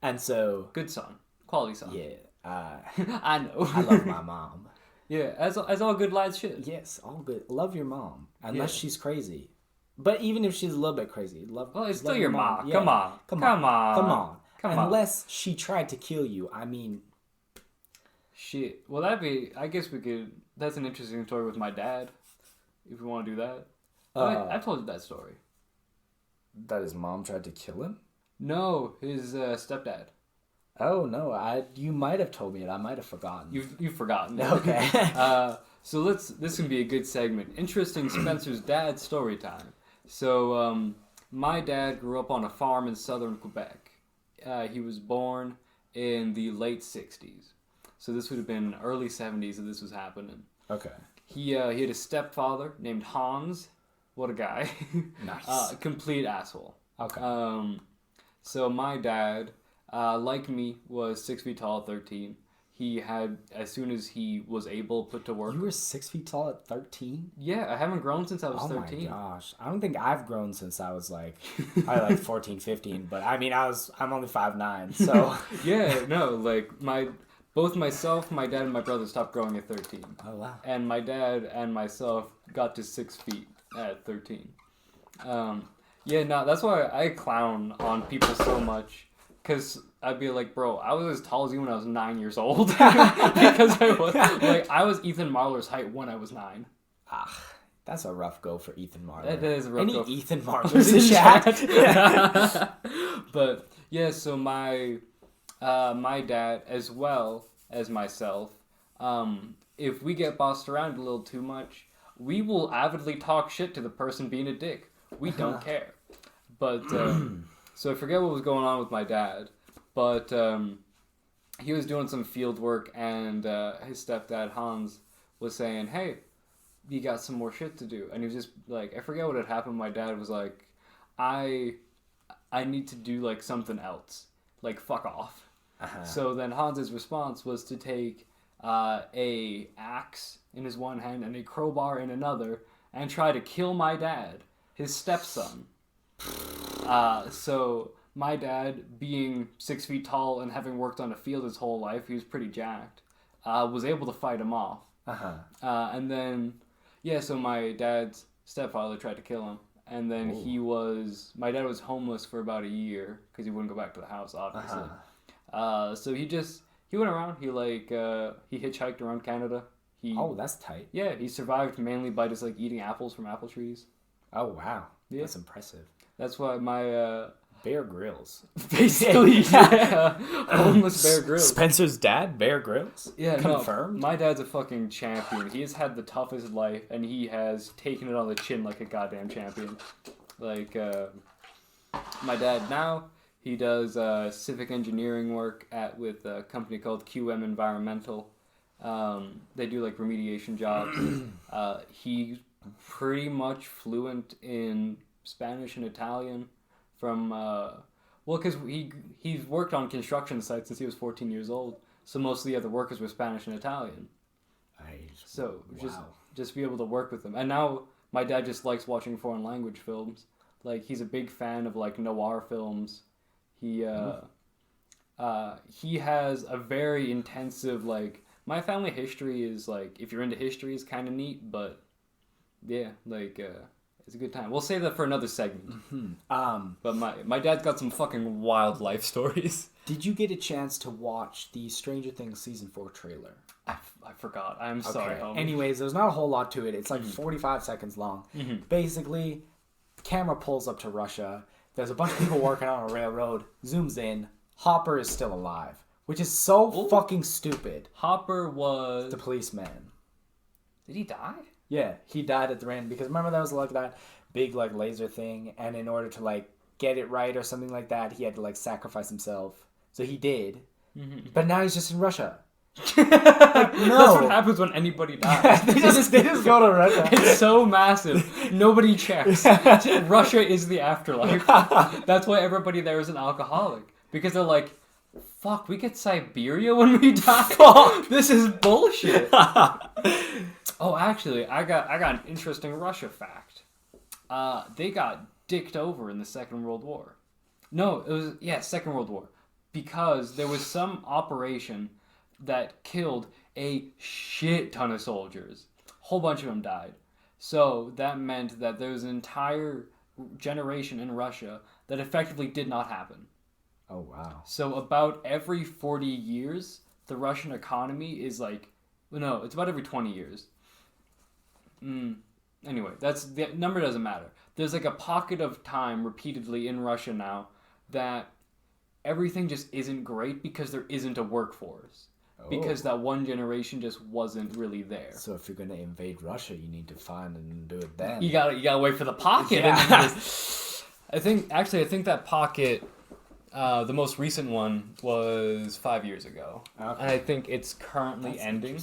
And so, Good son. Quality son. yeah, I know. I love my mom. Yeah, as all good lads should. Yes, all good. Love your mom, unless Yeah. she's crazy. But even if she's a little bit crazy, Well, it's love still your mom. Yeah. Come on. Come on. Come on. Unless she tried to kill you. I mean, Shit. Well, I guess we could. That's an interesting story with my dad. If we want to do that. I've told you that story. that his mom tried to kill him. No, his stepdad. Oh no, you might have told me it. I might have forgotten. You've forgotten. Okay. So this can be a good segment. Interesting Spencer's dad story time. So my dad grew up on a farm in southern Quebec. He was born in the late 60s. So this would have been early 70s that this was happening. Okay. He had a stepfather named Hans. What a guy. Nice. Complete asshole. Okay. So my dad, like me, was 6 feet tall at 13. He had, as soon as he was able, put to work. You were 6 feet tall at 13? Yeah, I haven't grown since I was Oh 13. my gosh. I don't think I've grown since I was probably 14, 15. But I mean, I'm only 5'9", so. Yeah, no, like both myself, my dad, and my brother stopped growing at 13. Oh wow. And my dad and myself got to 6 feet at 13. Yeah, no, that's why I clown on people so much. Because I'd be like, bro, I was as tall as you when I was 9 years old. Because I was Ethan Marler's height when I was 9. That's a rough go for Ethan Marler. That is a rough Any go. Ethan Marlers in chat? But yeah, so my dad as well as myself, if we get bossed around a little too much, we will avidly talk shit to the person being a dick. We don't care. But so I forget what was going on with my dad, but he was doing some field work, and his stepdad Hans was saying, "Hey, you got some more shit to do," and he was just like, I forget what had happened. My dad was like, I need to do like something else, like fuck off. So then Hans's response was to take a axe in his one hand and a crowbar in another and try to kill my dad, his stepson. So my dad, being 6 feet tall and having worked on a field his whole life, he was pretty jacked, was able to fight him off. And then, yeah, so my dad's stepfather tried to kill him. And then my dad was homeless for about a year because he wouldn't go back to the house, obviously. So he went around, he hitchhiked around Canada. That's tight. Yeah, he survived mainly by just like eating apples from apple trees. Oh wow. Yeah. That's impressive. That's why my Bear Grylls. basically yeah, homeless Bear Grylls. Spencer's dad, Bear Grylls. Yeah, Confirmed. No, my dad's a fucking champion. He has had the toughest life, and he has taken it on the chin like a goddamn champion. Like my dad now, he does civic engineering work with a company called QM Environmental. They do like remediation jobs. He's pretty much fluent in Spanish and Italian from because he's worked on construction sites since he was 14 years old, so most of the other workers were Spanish and Italian. So just be able to work with them. And now My dad just likes watching foreign language films. Like, he's a big fan of, like, noir films. He has a very intensive, like... My family history is, like... If you're into history, is kind of neat, but... Yeah, like, it's a good time. We'll save that for another segment. But my dad's got some fucking wild life stories. Did you get a chance to watch the Stranger Things Season 4 trailer? I forgot. I'm sorry, homie. Anyways, there's not a whole lot to it. It's like 45 seconds long. Basically, the camera pulls up to Russia. There's a bunch of people working on a railroad. Zooms in. Hopper is still alive. Which is so fucking stupid. Hopper was... The policeman. Did he die? Yeah, he died at the end. Because remember that was like that big like laser thing. And in order to like get it right or something like that, he had to like sacrifice himself. So he did. But now he's just in Russia. No. That's what happens when anybody dies. they just go to Russia. It's so massive. Nobody checks. Russia is the afterlife. That's why everybody there is an alcoholic. Because they're like, fuck, we get Siberia when we die? This is bullshit. Oh, actually, I got an interesting Russia fact. They got dicked over in the Second World War. No, it was, Second World War. Because there was some operation that killed a shit ton of soldiers. A whole bunch of them died. So that meant that there was an entire generation in Russia that effectively did not happen. Oh, wow. So about every 40 years, the Russian economy is like... No, it's about every 20 years. Anyway, the number doesn't matter. There's like a pocket of time repeatedly in Russia now that everything just isn't great because there isn't a workforce. Because that one generation just wasn't really there. So if you're gonna invade Russia, you need to find and do it then. You gotta wait for the pocket. Yeah. I think that pocket, the most recent one was 5 years ago, and I think it's currently ending.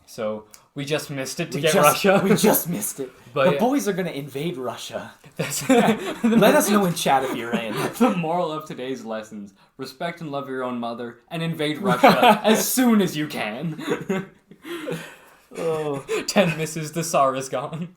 So we just missed it to get Russia. We just missed it. But the boys are gonna invade Russia. Let us know in chat if you're in. The moral of today's lessons: respect and love your own mother, and invade Russia as soon as you can. 10 misses, the Tsar is gone.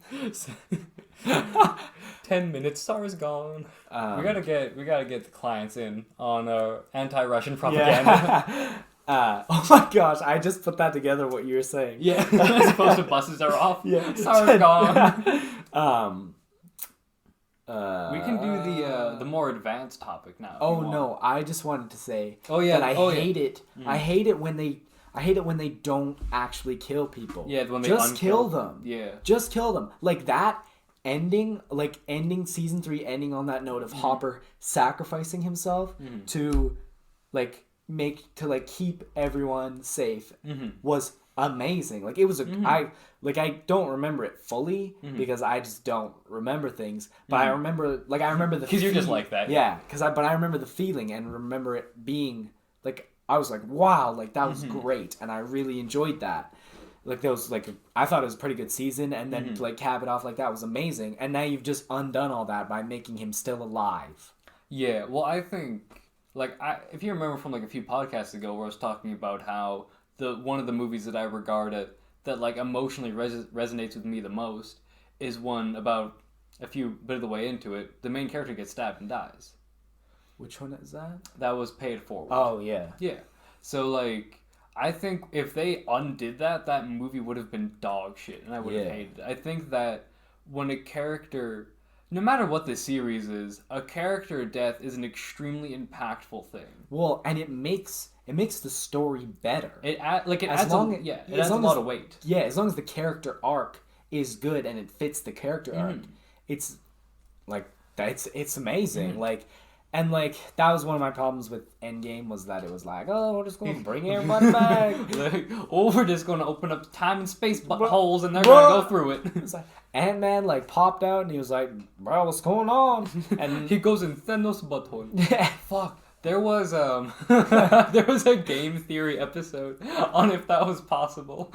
10 minutes, Tsar is gone. We gotta get the clients in on anti-Russian propaganda. Oh my gosh, I just put that together what you were saying. Yeah, as opposed to buses are off. Yeah, Tsar is gone. We can do the more advanced topic now. Oh no, I just wanted to say that I hate it. I hate it when they don't actually kill people. Yeah, when they just kill them. Yeah. Just kill them. Like that ending season 3 ending on that note of Hopper sacrificing himself to keep everyone safe was amazing. Like it was I don't remember it fully because I just don't remember things, but I remember the because you're just like that. Yeah, but I remember the feeling and remember it being like I was like, wow, like that was great, and I really enjoyed that. Like there was I thought it was a pretty good season, and then to cap it off like that was amazing. And now you've just undone all that by making him still alive. Yeah, well, I think if you remember from a few podcasts ago where I was talking about how one of the movies that I regard that emotionally resonates with me the most is one about a bit of the way into it, the main character gets stabbed and dies. Which one is that? That was Pay It Forward. Oh yeah. Yeah. So I think if they undid that movie would have been dog shit, and I would have hated it. I think that when a character, no matter what the series is, a character death is an extremely impactful thing. Well, and it makes the story better. It adds a lot of weight. Yeah, as long as the character arc is good and it fits the character arc, it's it's amazing. And that was one of my problems with Endgame was that it was we're just going to bring everybody back. We're just going to open up time and space buttholes and they're going to go through it. It's Ant-Man popped out and he was like, bro, what's going on? And he goes in Thanos' butthole. Yeah. Fuck. There was there was a game theory episode on if that was possible.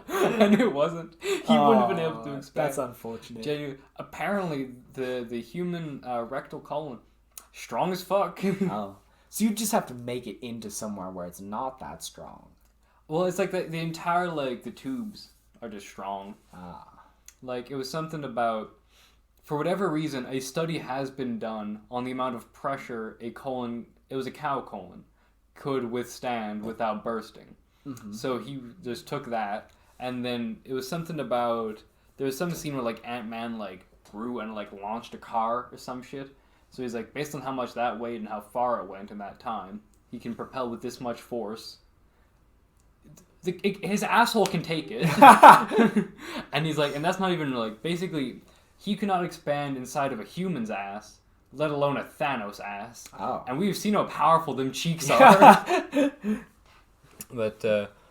And it wasn't. He wouldn't have been able to expect. That's unfortunate. Apparently, the human rectal colon, strong as fuck. Oh. So you just have to make it into somewhere where it's not that strong. Well, it's the entire, the tubes are just strong. Like, it was something about, for whatever reason, a study has been done on the amount of pressure it was a cow colon, could withstand without bursting. Mm-hmm. So he just took that, and then it was something about, there was some scene where, like, Ant-Man, like, grew and, like, launched a car or some shit. So he's like, based on how much that weighed and how far it went in that time, he can propel with this much force. His asshole can take it. And he's like, and that's not even, like, basically, he could not expand inside of a human's ass, let alone a Thanos ass. Oh. And we've seen how powerful them cheeks are. But,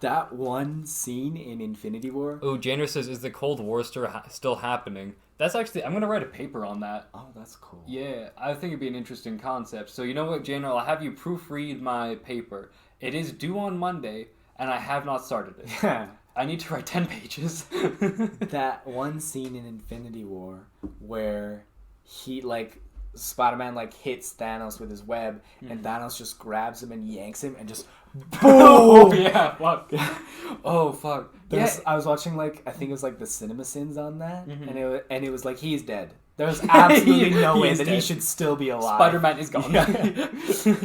that one scene in Infinity War. oh, Janer says, is the Cold War still happening? That's actually, I'm going to write a paper on that. Oh, that's cool. Yeah, I think it'd be an interesting concept. So you know what, Janer, I'll have you proofread my paper. It is due on Monday, and I have not started it. Yeah. I need to write 10 pages. That one scene in Infinity War where he, like, Spider-Man, like, hits Thanos with his web, and Thanos just grabs him and yanks him and just boom! Oh, yeah, fuck. Oh, fuck. I was watching, like, I think it was, like, the CinemaSins on that, Mhm. and it was like, he's dead. There's absolutely no He way is that he dead. should still be alive. Spider-Man is gone. Yeah.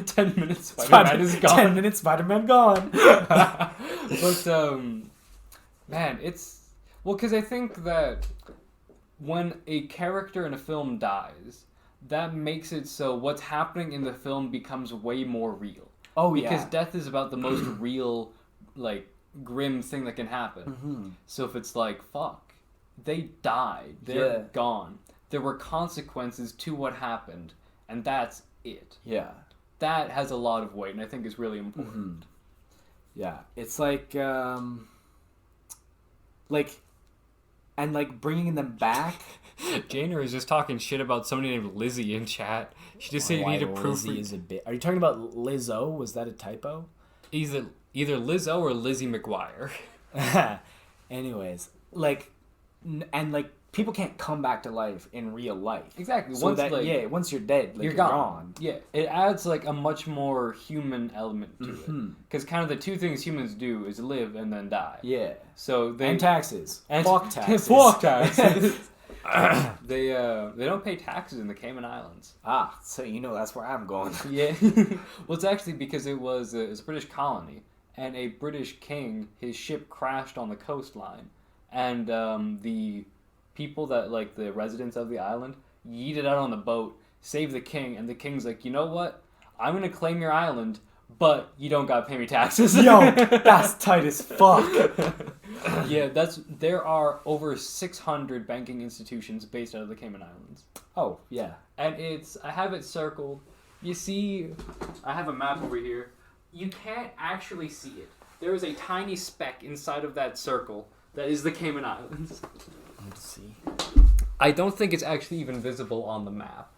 10 minutes, Spider-Man is gone. 10 minutes, Spider-Man gone. But, man, it's... Well, because I think that when a character in a film dies, that makes it so what's happening in the film becomes way more real. Oh, Because yeah. death is about the most real, like, grim thing that can happen. Mm-hmm. So if it's like, fuck, they died, they're Yeah. gone. There were consequences to what happened, and that's it. Yeah. That has a lot of weight, and I think is really important. Mm-hmm. Yeah. It's like, and, like, bringing them back. Janer is just talking shit about somebody named Lizzie in chat. She just said you need to Lizzie proofread. is a bit. Are you talking about Lizzo? Was that a typo? Either Lizzo or Lizzie McGuire. Anyways, like, and like people can't come back to life in real life. Exactly. So Once, that, like, yeah, once you're dead, like, you're gone. Yeah, it adds like a much more human element to it. Because kind of the two things humans do is live and then die. Yeah. So they And taxes. and Fuck taxes. Fuck taxes. They don't pay taxes in the Cayman Islands. Ah, so you know that's where I'm going. Yeah. Well, it's actually because it was a British colony, and a British king, his ship crashed on the coastline, and the people that, like, the residents of the island, yeeted out on the boat, saved the king, and the king's like, you know what? I'm gonna claim your island, but you don't gotta pay me taxes. Yo, that's tight as fuck. Yeah, there are over 600 banking institutions based out of the Cayman Islands. Oh, yeah. And I have it circled. You see, I have a map over here. You can't actually see it. There is a tiny speck inside of that circle that is the Cayman Islands. Let's see. I don't think it's actually even visible on the map.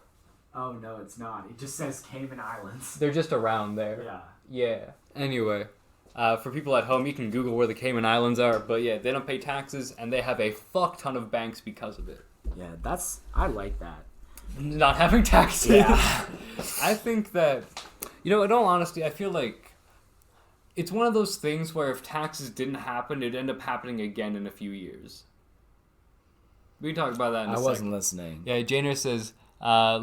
Oh, no, it's not. It just says Cayman Islands. They're just around there. Yeah. Yeah. Anyway, for people at home, you can Google where the Cayman Islands are. But yeah, they don't pay taxes, and they have a fuck ton of banks because of it. Yeah, I like that. Not having taxes. Yeah. I think that, in all honesty, I feel like it's one of those things where if taxes didn't happen, it'd end up happening again in a few years. We can talk about that in a second. I wasn't listening. Yeah, Janer says,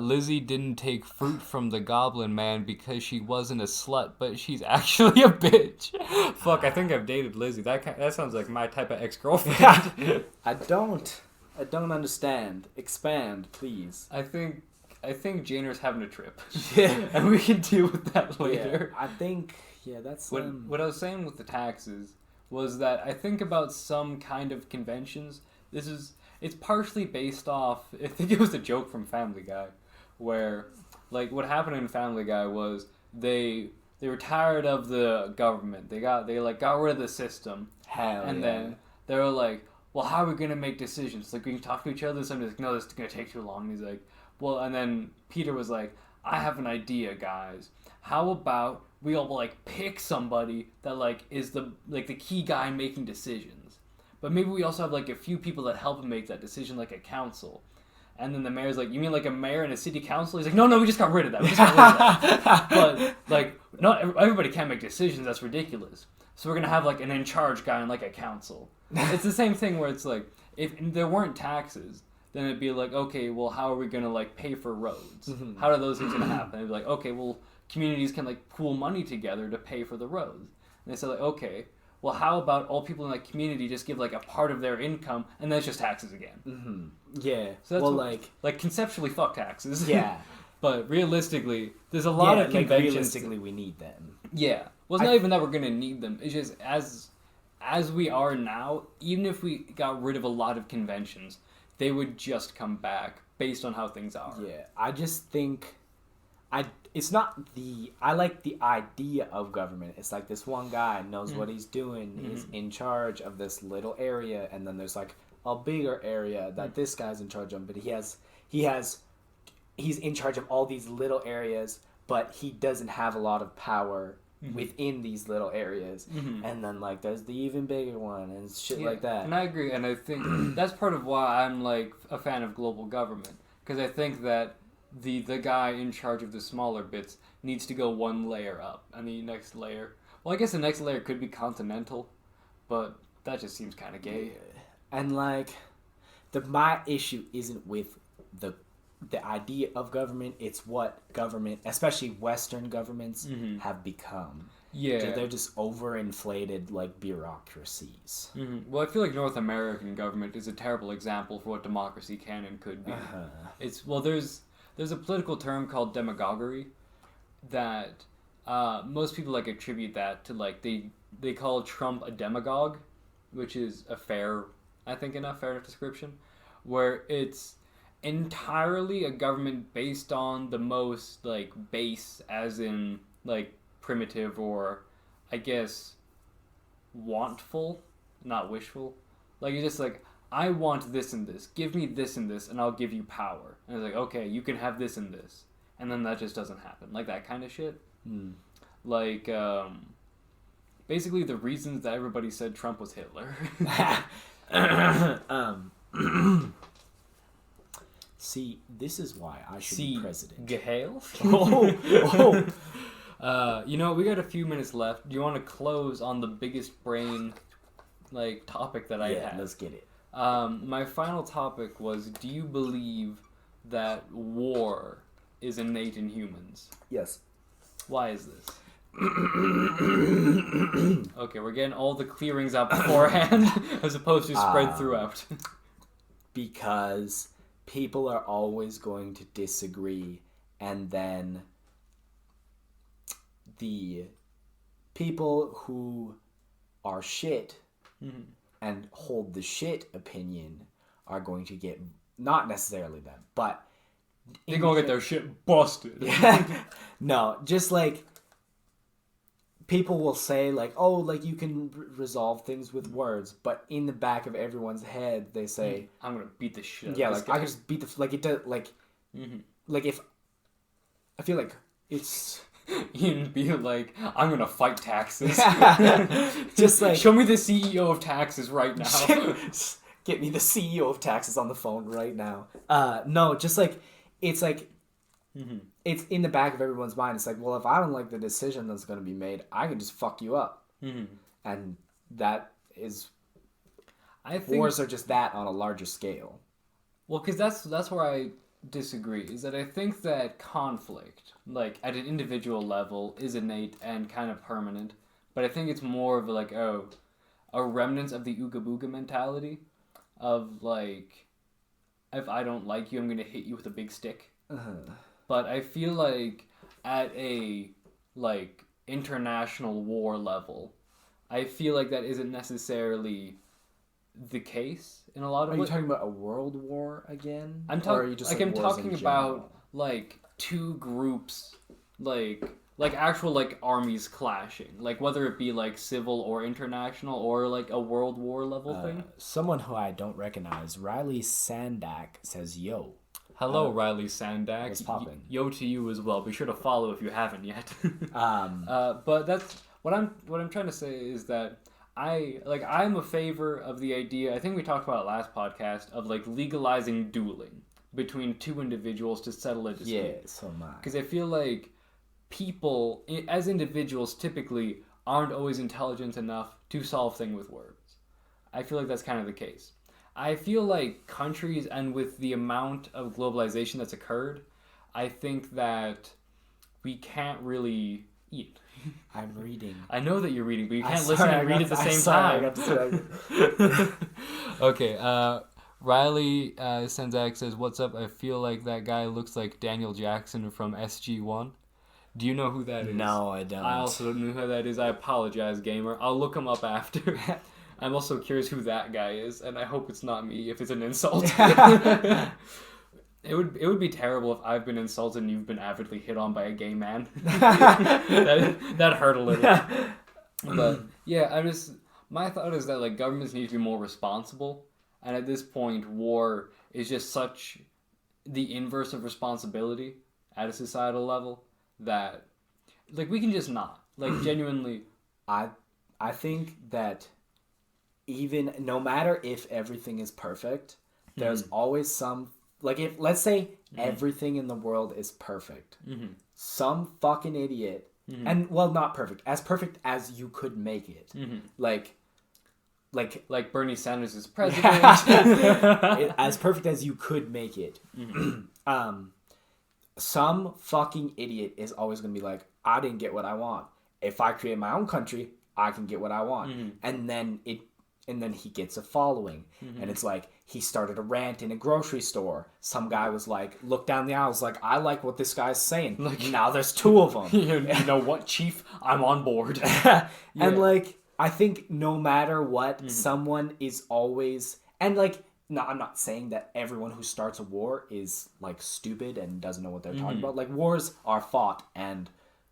Lizzie didn't take fruit from the Goblin Man because she wasn't a slut, but she's actually a bitch. Fuck, I think I've dated Lizzie. That sounds like my type of ex-girlfriend. I don't understand. Expand, please. I think Janer's having a trip. Yeah. And we can deal with that later. Yeah, I think, that's... What I was saying with the taxes was that I think about some kind of conventions. It's partially based off, I think it was a joke from Family Guy, where, like, what happened in Family Guy was they were tired of the government. They got rid of the system. Hell And then they were like, well, how are we going to make decisions? Like, we can talk to each other. Somebody's like, no, this is going to take too long. And he's like, well, and then Peter was like, I have an idea, guys. How about we all, like, pick somebody that, like, is the key guy making decisions. But maybe we also have, like, a few people that help him make that decision, like a council. And then the mayor's like, you mean like a mayor and a city council? He's like, no, we just got rid of that. But, like, not everybody can't make decisions. That's ridiculous. So we're going to have, like, an in-charge guy and, like, a council. It's the same thing where it's like, if there weren't taxes, then it'd be like, okay, well, how are we gonna like pay for roads? Mm-hmm. How are those things gonna happen? It'd be like, okay, well, communities can like pool money together to pay for the roads. And they said like, okay, well, how about all people in that community just give like a part of their income, and then it's just taxes again? Mm-hmm. Yeah. So that's well, like conceptually, fuck taxes. Yeah. But realistically, there's a lot of conventions. Realistically, we need them. Yeah. Well, it's not even that we're gonna need them. It's just as we are now, even if we got rid of a lot of conventions, they would just come back based on how things are. Yeah, I just think it's not I like the idea of government. It's like this one guy knows what he's doing, is in charge of this little area, and then there's like a bigger area that this guy's in charge of, but he's in charge of all these little areas, but he doesn't have a lot of power within these little areas. And then like there's the even bigger one and shit like that. And I agree, and I think that's part of why I'm like a fan of global government, because I think that the guy in charge of the smaller bits needs to go one layer up, and the next layer, well, I guess the next layer could be continental, but that just seems kind of gay. And like my issue isn't with the idea of government, it's what government, especially Western governments, have become. Yeah. They're just overinflated, like, bureaucracies. Well, I feel like North American government is a terrible example for what democracy can and could be. It's there's a political term called demagoguery that most people like attribute that to, like, they call Trump a demagogue, which is a fair enough description, where it's entirely a government based on the most like base, as in like primitive, or I guess wantful, not wishful. Like it's just like, I want this and this, give me this and this, and I'll give you power. And it's like, okay, you can have this and this, and then that just doesn't happen. Like that kind of shit. Like basically the reasons that everybody said Trump was Hitler. See, this is why I should be president. Gehail? Oh. You know, we got a few minutes left. Do you want to close on the biggest brain, like, topic that I had? Yeah, let's get it. My final topic was, do you believe that war is innate in humans? Yes. Why is this? Okay, we're getting all the clearings out beforehand, as opposed to spread throughout. Because people are always going to disagree, and then the people who are shit and hold the shit opinion are going to get, not necessarily them, but they're gonna get their shit busted. No, just like people will say like, oh, like you can resolve things with words, but in the back of everyone's head they say, I'm gonna beat the shit out yeah, of this like guy. I can just beat the like it does like like if I feel like it's Ian be like, I'm gonna fight taxes. just like show me the CEO of taxes right now. get me the CEO of taxes on the phone right now. No, just like it's like it's in the back of everyone's mind. It's like, well, if I don't like the decision that's going to be made, I can just fuck you up. And that is, I think wars are just that on a larger scale. Well, because that's where I disagree. Is that I think that conflict, like at an individual level, is innate and kind of permanent. But I think it's more of like a remnant of the Ooga Booga mentality, of like, if I don't like you, I'm gonna hit you with a big stick. But I feel like at a like international war level, I feel like that isn't necessarily the case in a lot of. Are you talking about a world war again? I'm talking like I'm talking about like two groups, like actual like armies clashing, like whether it be like civil or international or like a world war level thing. Someone who I don't recognize, Riley Sandak, says, "Yo." Hello, Riley Sandak. What's poppin'? Yo to you as well. Be sure to follow if you haven't yet. Um, But that's what I'm trying to say is that I'm a favor of the idea. I think we talked about it last podcast of like legalizing dueling between two individuals to settle a dispute. yeah, so am I. Because I feel like people as individuals typically aren't always intelligent enough to solve things with words. I feel like that's kind of the case. I feel like countries, and with the amount of globalization that's occurred, I think that we can't really eat. I'm reading. I know that you're reading, but you can't listen and read at the same time. Okay, Riley Senzak says, "What's up? I feel like that guy looks like Daniel Jackson from SG-1. Do you know who that is?" No, I don't. I also don't know who that is. I apologize, gamer. I'll look him up after. I'm also curious who that guy is, and I hope it's not me if it's an insult. It would be terrible if I've been insulted and you've been avidly hit on by a gay man. that hurt a little. But yeah, my thought is that like governments need to be more responsible, and at this point, war is just such the inverse of responsibility at a societal level that like we can just not like genuinely. I think that even no matter if everything is perfect, there's always some. Like, if, let's say, everything in the world is perfect. Some fucking idiot, and, well, not perfect, as you could make it. Like Bernie Sanders is president. As perfect as you could make it. Some fucking idiot is always going to be like, I didn't get what I want. If I create my own country, I can get what I want. And then he gets a following. And it's like, he started a rant in a grocery store. Some guy was like, looked down the aisle, was like, I like what this guy's saying. Like, now there's two of them. You know what, Chief? I'm on board. And like, I think no matter what, someone is always... And like, no, I'm not saying that everyone who starts a war is like stupid and doesn't know what they're talking about. Like, wars are fought and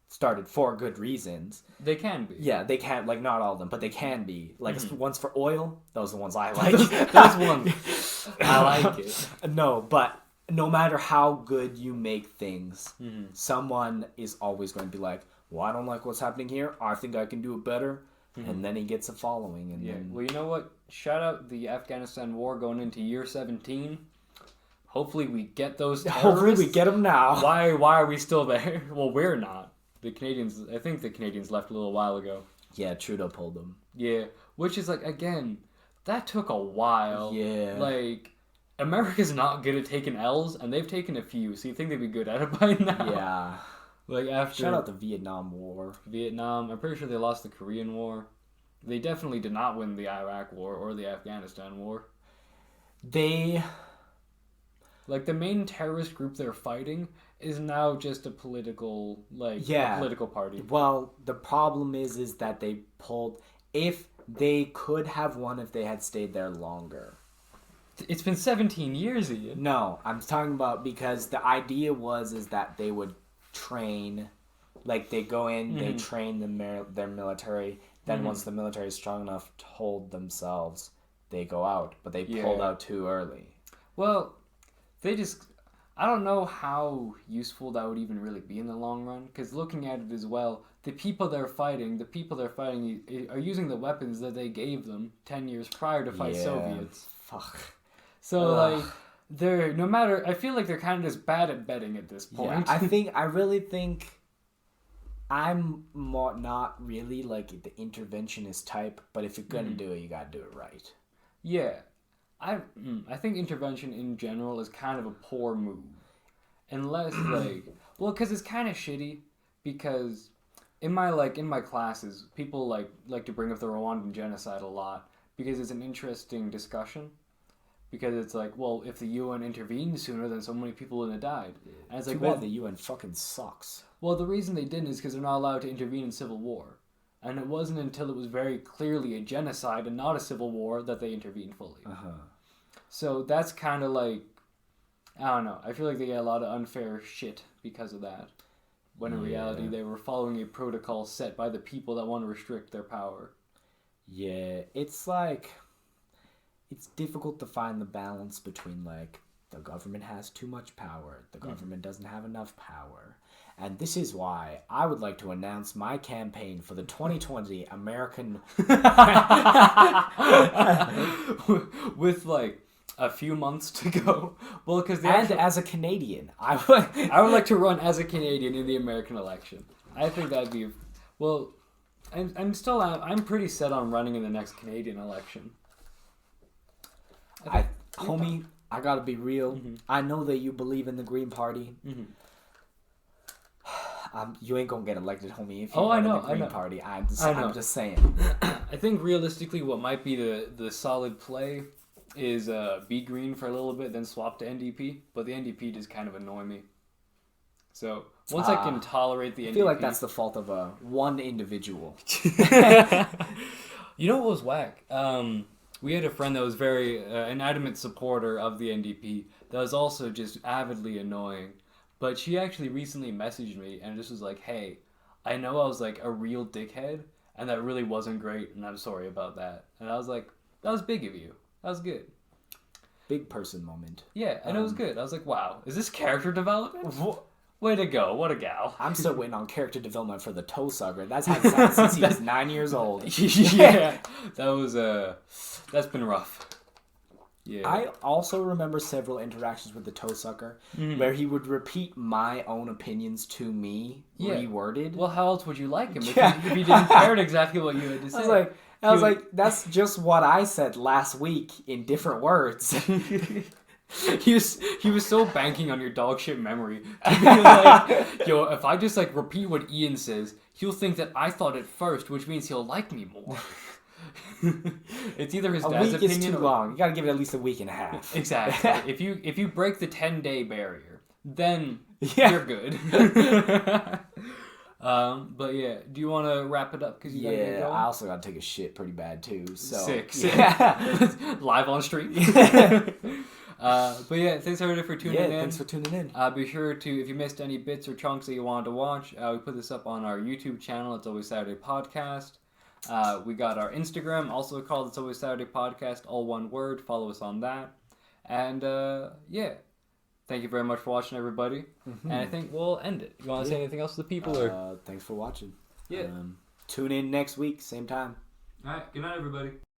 started for good reasons. They can be. Yeah, they can. Like, not all of them, but they can be. Like, ones for oil, those are the ones I like. Those ones. I like it. No, but no matter how good you make things, someone is always going to be like, well, I don't like what's happening here. I think I can do it better. And then he gets a following. And then... Well, you know what? Shout out the Afghanistan war going into year 17. Hopefully we get those terrorists. Hopefully we get them now. Why are we still there? Well, we're not. I think the Canadians left a little while ago. Yeah, Trudeau pulled them. Yeah, which is like, again, that took a while. Yeah. Like, America's not good at taking L's, and they've taken a few, so you think they'd be good at it by now. Yeah. Like, after... Shout out the Vietnam War. Vietnam. I'm pretty sure they lost the Korean War. They definitely did not win the Iraq War or the Afghanistan War. They... Like, the main terrorist group they're fighting is now just a political, a political party. Well, the problem is that they pulled... If they could have won if they had stayed there longer. It's been 17 years, Ian. No, I'm talking about because the idea is that they would train... Like, they go in, they train their military. Then once the military is strong enough to hold themselves, they go out. But they pulled out too early. Well... They just... I don't know how useful that would even really be in the long run. Because looking at it as well, the people they're fighting are using the weapons that they gave them 10 years prior to fight Soviets. Fuck. So, like, they're... No matter... I feel like they're kind of just bad at betting at this point. Yeah, I really think... I'm not really, like, the interventionist type. But if you're gonna do it, you gotta do it right. Yeah. I think intervention in general is kind of a poor move. Unless, like... Well, because it's kind of shitty. Because in my classes, people, like to bring up the Rwandan genocide a lot. Because it's an interesting discussion. Because it's like, well, if the UN intervened sooner, then so many people wouldn't have died. And it's like, well, the UN fucking sucks. Well, the reason they didn't is because they're not allowed to intervene in civil war. And it wasn't until it was very clearly a genocide and not a civil war that they intervened fully. So that's kind of like, I don't know. I feel like they get a lot of unfair shit because of that. When in reality, they were following a protocol set by the people that want to restrict their power. Yeah, it's like, it's difficult to find the balance between, like, the government has too much power, the government doesn't have enough power. And this is why I would like to announce my campaign for the 2020 American... With, like, a few months to go. Well, because as a Canadian, I would like to run as a Canadian in the American election. I think that'd be... Well, I'm pretty set on running in the next Canadian election. Homie, I gotta be real. Mhm. I know that you believe in the Green Party. Mhm. You ain't gonna get elected, homie, if you Oh, I vote in know, the I Green know. Party. I know. I'm just saying. I think realistically, what might be the solid play is be Green for a little bit, then swap to NDP. But the NDP does kind of annoy me. So once I can tolerate the NDP, I feel like that's the fault of one individual. You know what was whack? We had a friend that was very an adamant supporter of the NDP that was also just avidly annoying. But she actually recently messaged me and just was like, "Hey, I know I was like a real dickhead and that really wasn't great and I'm sorry about that." And I was like, "That was big of you. That was good." Big person moment. Yeah, and it was good. I was like, "Wow, is this character development? Way to go. What a gal." I'm still waiting on character development for the toe sucker. That's happened since he was 9 years old. Yeah, that was that's been rough. Yeah. I also remember several interactions with the toe sucker where he would repeat my own opinions to me, reworded. Well, how else would you like him if, Yeah. if he didn't parrot exactly what you had to say? I was like, that's just what I said last week in different words. He was so banking on your dog shit memory to be like, yo, if I just like repeat what Ian says, he'll think that I thought it first, which means he'll like me more. It's either his A dad's week is opinion too or... long. You gotta give it at least a week and a half. Exactly. If you break the 10-day barrier, then Yeah. you're good. But yeah, do you want to wrap it up? Cause you gotta get Yeah, going? I also gotta take a shit pretty bad too. So Sick. Yeah. Live on stream. But yeah, thanks everybody for tuning in. Thanks for tuning in. Be sure to, if you missed any bits or chunks that you wanted to watch, we put this up on our YouTube channel. It's Always Saturday Podcast. We got our Instagram, also called It's Always Saturday Podcast, all one word. Follow us on that. And yeah, thank you very much for watching, everybody. And I think we'll end it. You want to say anything else to the people? Or Thanks for watching. Yeah. Tune in next week, same time. All right, good night, everybody.